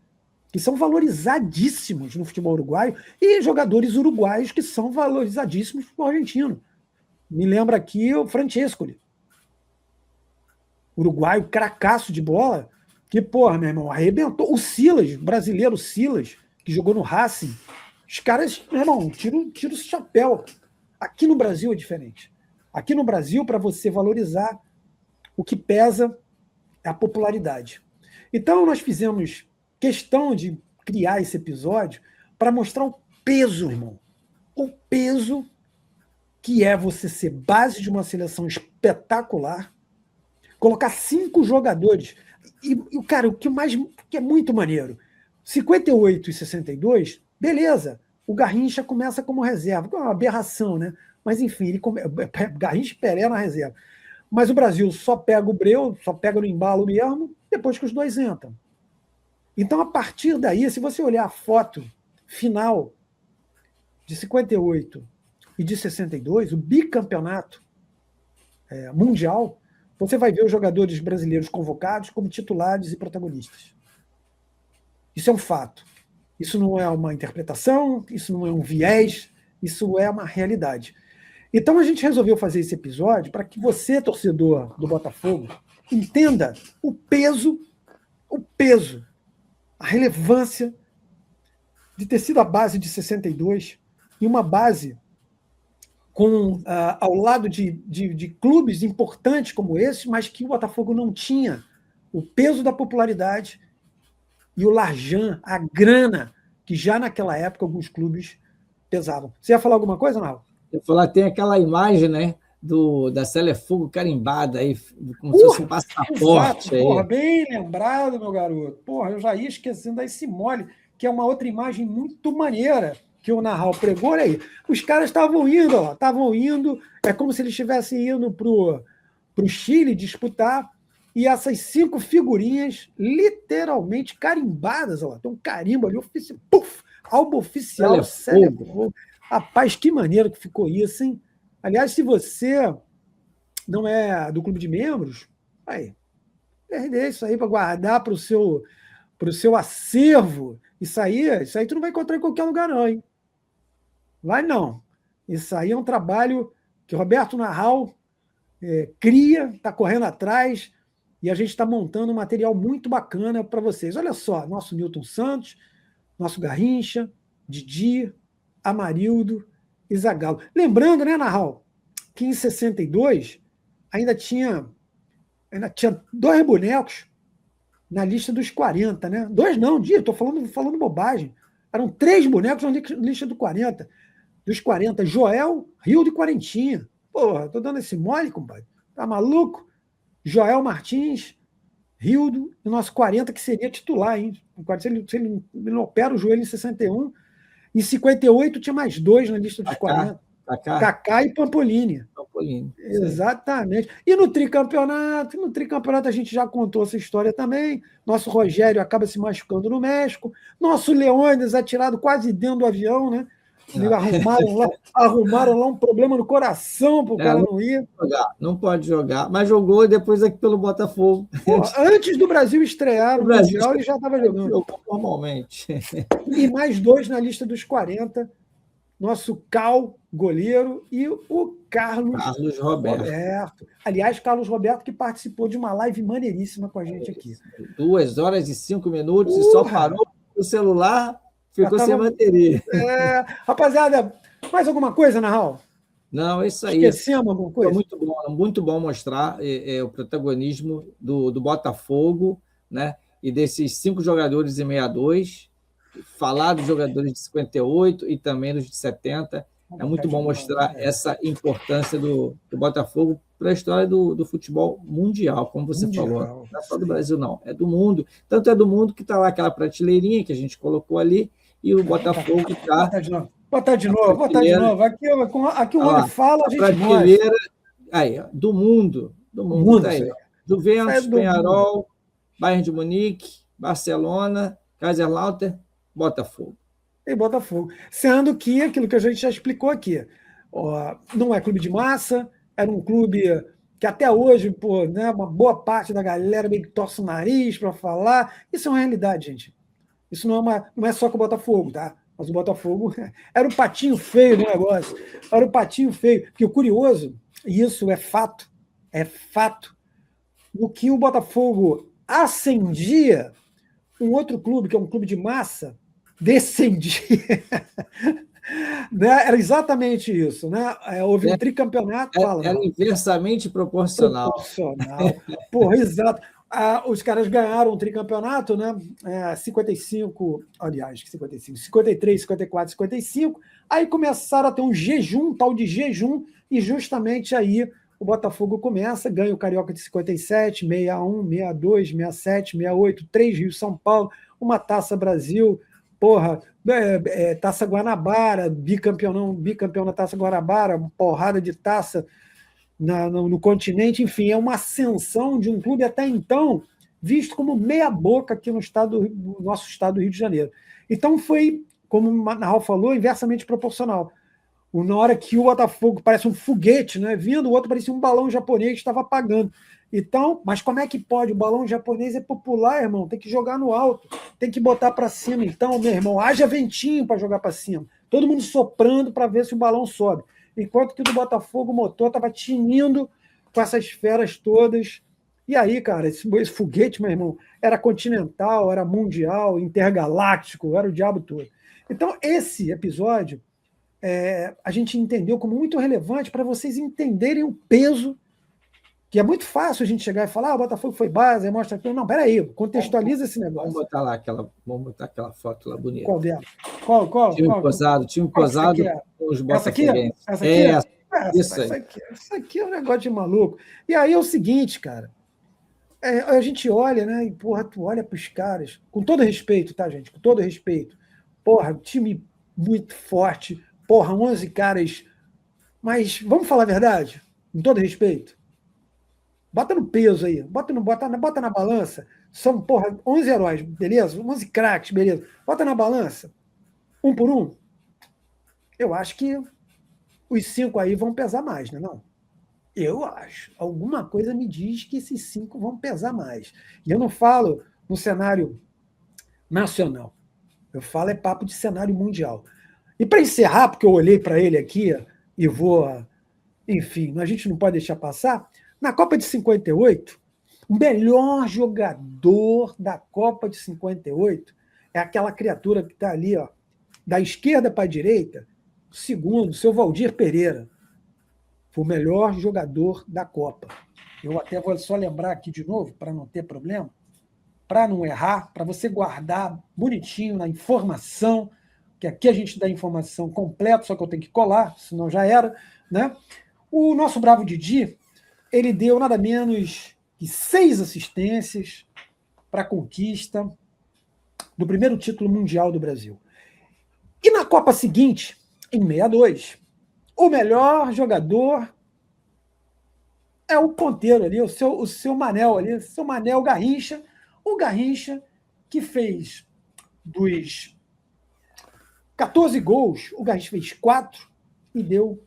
que são valorizadíssimos no futebol uruguaio, e jogadores uruguaios que são valorizadíssimos no futebol argentino. Me lembra aqui o Francescoli, uruguaio, cracaço de bola, que, porra, meu irmão, arrebentou. O Silas, brasileiro Silas, que jogou no Racing. Os caras, meu irmão, tira o chapéu. Aqui no Brasil é diferente. Aqui no Brasil, para você valorizar, o que pesa é a popularidade. Então, nós fizemos questão de criar esse episódio para mostrar o peso, irmão. O peso que é você ser base de uma seleção espetacular, colocar 5 jogadores. E, cara, o que é muito maneiro, 58 e 62, beleza, o Garrincha começa como reserva, é uma aberração, né? Mas, enfim, Garrincha e Pelé na reserva. Mas o Brasil só pega o Breu, só pega no embalo mesmo, depois que os dois entram. Então, a partir daí, se você olhar a foto final de 58 e de 62, o bicampeonato mundial, você vai ver os jogadores brasileiros convocados como titulares e protagonistas. Isso é um fato. Isso não é uma interpretação, isso não é um viés, isso é uma realidade. Então a gente resolveu fazer esse episódio para que você, torcedor do Botafogo, entenda o peso, a relevância de ter sido a base de 62 e uma base ao lado de clubes importantes como esse, mas que o Botafogo não tinha o peso da popularidade e o larjan, a grana, que já naquela época alguns clubes pesavam. Você ia falar alguma coisa, Nau? Eu ia falar, tem aquela imagem, né, da Selefogo carimbada aí, como se fosse um passaporte. Exato, porra, bem lembrado, meu garoto. Porra, eu já ia esquecendo desse mole, que é uma outra imagem muito maneira que o Narral pregou. Olha aí, os caras estavam indo, é como se eles estivessem indo para o Chile disputar, e essas 5 figurinhas literalmente carimbadas, ó, tem um carimbo ali, álbum oficial, Selefogo. Rapaz, que maneiro que ficou isso, hein? Aliás, se você não é do clube de membros, aí, perder isso aí para guardar para o seu acervo. Isso aí tu não vai encontrar em qualquer lugar, não, hein? Vai não. Isso aí é um trabalho que Roberto Narral cria, está correndo atrás, e a gente está montando um material muito bacana para vocês. Olha só, nosso Newton Santos, nosso Garrincha, Didi, Amarildo e Zagallo. Lembrando, né, Narral, que em 62 ainda tinha 2 bonecos na lista dos 40, né? 2 não, estou falando bobagem. Eram 3 bonecos na lista dos 40. Joel, Rildo e Quarentinha. Porra, tô dando esse mole, compadre. Tá maluco? Joel Martins, Rildo e o nosso 40, que seria titular, hein? Se ele não opera o joelho em 61. Em 58 tinha mais 2 na lista dos 40. Kaká e Pampolini. Exatamente. E no tricampeonato a gente já contou essa história também. Nosso Rogério acaba se machucando no México. Nosso Leônidas atirado quase dentro do avião, né? Arrumaram lá um problema no coração para o cara não ir. Não pode jogar, mas jogou depois aqui pelo Botafogo. Antes do Brasil estrear no Mundial, ele já estava jogando. Jogou normalmente. E mais 2 na lista dos 40. Nosso Cal, goleiro, e o Carlos Roberto. Aliás, Carlos Roberto, que participou de uma live maneiríssima com a gente aqui. 2 horas e 5 minutos e só parou o celular, ficou sem bateria. Rapaziada, mais alguma coisa, Narral? Não, é isso aí. Esquecemos alguma coisa? Foi muito bom mostrar o protagonismo do Botafogo, né? E desses 5 jogadores em 62, falar dos jogadores de 58 e também dos de 70. É muito bom mostrar essa importância do Botafogo para a história do futebol mundial, como você falou. Não é só do Brasil, não. É do mundo. Tanto é do mundo que está lá aquela prateleirinha que a gente colocou ali e o Botafogo está... Botar de novo. Aqui o homem fala, a gente mostra. Aí, do mundo. Tá aí. Juventus, Peñarol, Bayern de Munique, Barcelona, Kaiserslautern, Botafogo. E Botafogo. Sendo que aquilo que a gente já explicou aqui, não é clube de massa, era um clube que até hoje, né, uma boa parte da galera meio que torce o nariz para falar. Isso é uma realidade, gente. Isso não é só com o Botafogo, tá? Mas o Botafogo era o patinho feio do negócio. Era o patinho feio. Porque o curioso, e isso é fato, no que o Botafogo ascendia, um outro clube, que é um clube de massa, descendia. Né? Era exatamente isso. Né? Houve um tricampeonato. Era inversamente proporcional. Porra, exato. Os caras ganharam um tricampeonato, né? 55, aliás, 55, 53, 54, 55. Aí começaram a ter um tal de jejum, e justamente aí o Botafogo começa, ganha o Carioca de 57, 61, 62, 67, 68, 3 Rio São Paulo, uma Taça Brasil, Taça Guanabara, bicampeão na Taça Guanabara, uma porrada de taça no continente, enfim, é uma ascensão de um clube até então visto como meia boca aqui no nosso estado do Rio de Janeiro. Então foi, como o Narral falou, inversamente proporcional. Na hora que o Botafogo parece um foguete, né, vindo, o outro parecia um balão japonês que estava apagando. Então, mas como é que pode? O balão japonês é popular, irmão, tem que jogar no alto, tem que botar para cima. Então, meu irmão, haja ventinho para jogar para cima. Todo mundo soprando para ver se o balão sobe. Enquanto que o do Botafogo, o motor estava tinindo com essas feras todas. E aí, cara, esse foguete, meu irmão, era continental, era mundial, intergaláctico, era o diabo todo. Então, esse episódio, a gente entendeu como muito relevante para vocês entenderem o peso, que é muito fácil a gente chegar e falar, o Botafogo foi base, aí mostra aquilo. Não, peraí, contextualiza esse negócio. Vamos botar aquela foto lá bonita. Qual dela? Qual? Time posado com os botafoguenses. Essa aqui é um negócio de maluco. E aí é o seguinte, cara, a gente olha, né, e porra, tu olha para os caras, com todo respeito, tá, gente? Com todo respeito. Porra, time muito forte, porra, 11 caras, mas vamos falar a verdade? Com todo respeito. Bota no peso aí, bota na balança. São, porra, 11 heróis, beleza? 11 craques, beleza. Bota na balança, um por um. Eu acho que os 5 aí vão pesar mais, né, não? Eu acho. Alguma coisa me diz que esses 5 vão pesar mais. E eu não falo no cenário nacional. Eu falo papo de cenário mundial. E para encerrar, porque eu olhei para ele aqui e vou enfim, a gente não pode deixar passar. Na Copa de 58, o melhor jogador da Copa de 58 é aquela criatura que está ali, ó, da esquerda para a direita, segundo, seu Valdir Pereira. Foi o melhor jogador da Copa. Eu até vou só lembrar aqui de novo, para não ter problema, para não errar, para você guardar bonitinho na informação, que aqui a gente dá a informação completa, só que eu tenho que colar, senão já era, né? O nosso bravo Didi, ele deu nada menos que 6 assistências para a conquista do primeiro título mundial do Brasil. E na Copa seguinte, em 62, o melhor jogador é o ponteiro ali, o seu Manel ali, o seu Manel Garrincha, o Garrincha que fez dos 14 gols, o Garrincha fez 4 e deu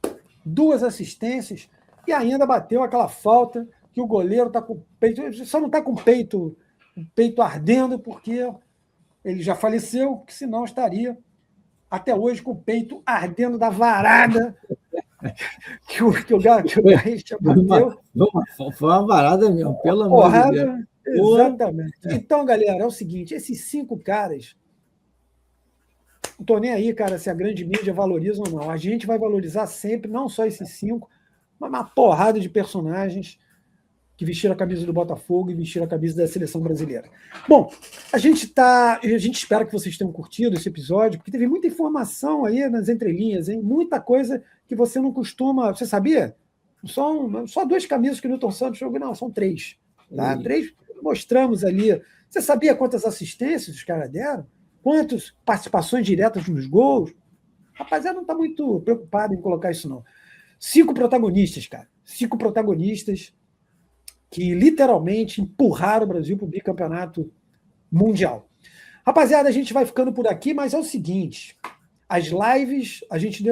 2 assistências e ainda bateu aquela falta que o goleiro está com o peito, só não está com o peito ardendo porque ele já faleceu, que senão estaria até hoje com o peito ardendo da varada que o Garrincha bateu. Foi uma varada mesmo, pelo amor de Deus. Exatamente. Então, galera, é o seguinte, esses 5 caras, não estou nem aí, cara, se a grande mídia valoriza ou não. A gente vai valorizar sempre, não só esses 5, mas uma porrada de personagens que vestiram a camisa do Botafogo e vestiram a camisa da seleção brasileira. Bom, a gente espera que vocês tenham curtido esse episódio, porque teve muita informação aí nas entrelinhas, hein? Muita coisa que você não costuma. Você sabia? Só 2 camisas que o Newton Santos jogou, não, são 3. Tá? 3 mostramos ali. Você sabia quantas assistências os caras deram? Quantas participações diretas nos gols? Rapaziada, não está muito preocupado em colocar isso, não. 5 protagonistas, cara. 5 protagonistas que literalmente empurraram o Brasil para o bicampeonato mundial. Rapaziada, a gente vai ficando por aqui, mas é o seguinte, as lives, a gente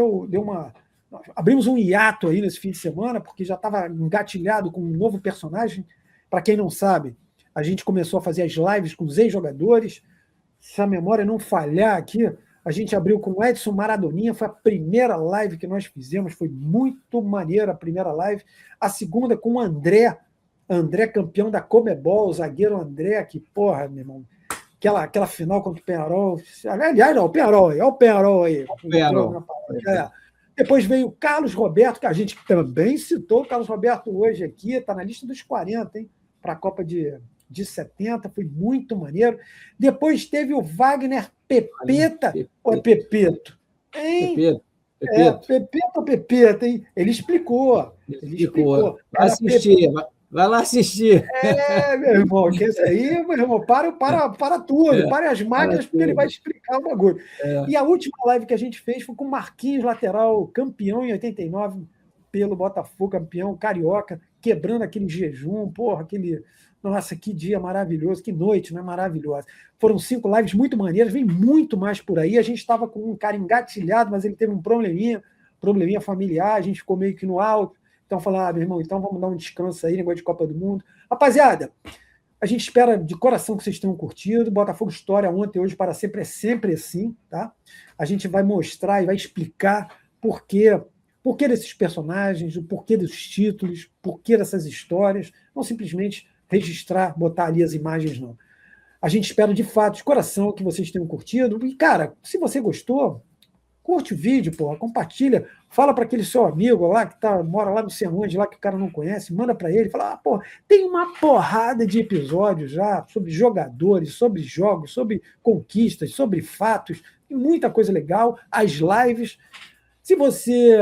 abrimos um hiato aí nesse fim de semana, porque já estava engatilhado com um novo personagem. Para quem não sabe, a gente começou a fazer as lives com os ex-jogadores. Se a memória não falhar aqui, a gente abriu com o Edson Maradoninha, foi a primeira live que nós fizemos, foi muito maneira a primeira live. A segunda com o André, campeão da Comebol, o zagueiro André, que, porra, meu irmão, aquela final contra o Peñarol. Aliás, não, o Peñarol aí. Depois veio o Carlos Roberto, que a gente também citou. O Carlos Roberto hoje aqui, está na lista dos 40, hein, para a Copa de 70, foi muito maneiro. Depois teve o Wagner Pepeta, ou é Pepeto? Hein? Pepeta ou Pepeta, hein? Ele explicou. Vai lá assistir. Meu irmão, que esse aí, meu irmão, para tudo, para as máquinas, porque ele vai explicar o bagulho. E a última live que a gente fez foi com o Marquinhos, lateral, campeão em 89 pelo Botafogo, campeão carioca, quebrando aquele jejum, porra, nossa, que dia maravilhoso, que noite, né? Maravilhosa. Foram 5 lives muito maneiras, vem muito mais por aí. A gente estava com um cara engatilhado, mas ele teve um probleminha familiar, a gente ficou meio que no alto. Então, falar, meu irmão, então vamos dar um descanso aí, negócio de Copa do Mundo. Rapaziada, a gente espera de coração que vocês tenham curtido. Botafogo História ontem, hoje, para sempre, é sempre assim, tá? A gente vai mostrar e vai explicar por quê desses personagens, o porquê dos títulos, porquê dessas histórias. Não simplesmente registrar, botar ali as imagens, não. A gente espera, de fato, de coração, que vocês tenham curtido. E, cara, se você gostou, curte o vídeo, porra, compartilha, fala para aquele seu amigo lá que mora lá não sei onde, lá que o cara não conhece, manda para ele, fala, porra, tem uma porrada de episódios já sobre jogadores, sobre jogos, sobre conquistas, sobre fatos, tem muita coisa legal, as lives. Se você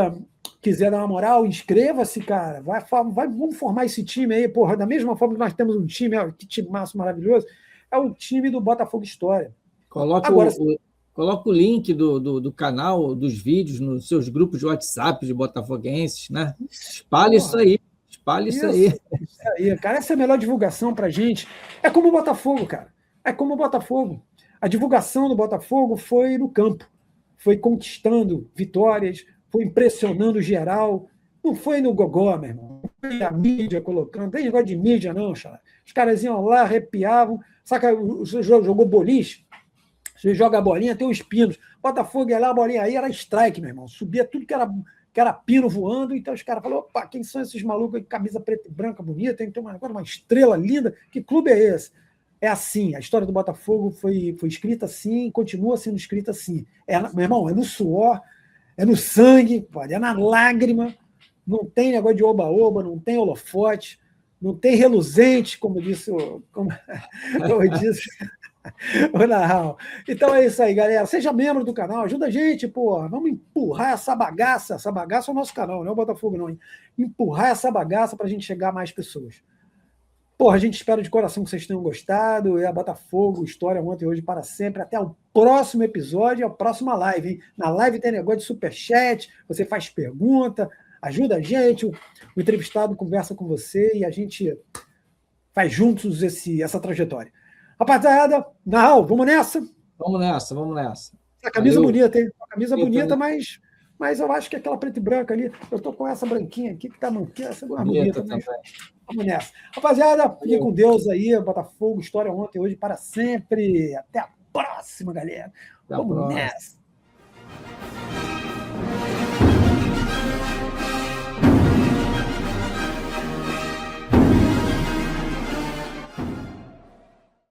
quiser dar uma moral, inscreva-se, cara, vamos formar esse time aí, porra, da mesma forma que nós temos um time, que time maravilhoso, é o time do Botafogo História. Coloca o link do canal, dos vídeos, nos seus grupos de WhatsApp de botafoguenses, né? Espalhe isso aí. Isso aí, cara. Essa é a melhor divulgação para a gente. É como o Botafogo, cara. É como o Botafogo. A divulgação do Botafogo foi no campo. Foi conquistando vitórias, foi impressionando geral. Não foi no gogó, meu irmão. Não foi a mídia colocando. Não tem negócio de mídia, não, cara. Os caras iam lá, arrepiavam. Saca, jogou boliche? Você joga a bolinha, tem os pinos. Botafogo ia lá, a bolinha aí era strike, meu irmão. Subia tudo que era que era pino voando, então os caras falaram, opa, quem são esses malucos aí, camisa preta e branca bonita, tem agora uma estrela linda, que clube é esse? É assim, a história do Botafogo foi escrita assim, continua sendo escrita assim. Meu irmão, é no suor, é no sangue, é na lágrima, não tem negócio de oba-oba, não tem holofote, não tem reluzente, como disse como disse o Narral. Então é isso aí, galera. Seja membro do canal, ajuda a gente, porra. Vamos empurrar essa bagaça. Essa bagaça é o nosso canal, não é o Botafogo, não. Hein? Empurrar essa bagaça para a gente chegar a mais pessoas. Porra, a gente espera de coração que vocês tenham gostado. É a Botafogo, história ontem, hoje, para sempre. Até o próximo episódio, a próxima live. Hein? Na live tem negócio de superchat, você faz pergunta, ajuda a gente, o entrevistado conversa com você e a gente faz juntos essa trajetória. Rapaziada, Narral, vamos nessa? Vamos nessa, vamos nessa. A camisa bonita, hein? A camisa bonita, mas eu acho que aquela preta e branca ali, eu tô com essa branquinha aqui que tá manquinha, essa é bonita também. Vamos nessa. Rapaziada, fiquem com Deus aí, Botafogo, história ontem, hoje, para sempre. Até a próxima, galera. Vamos nessa.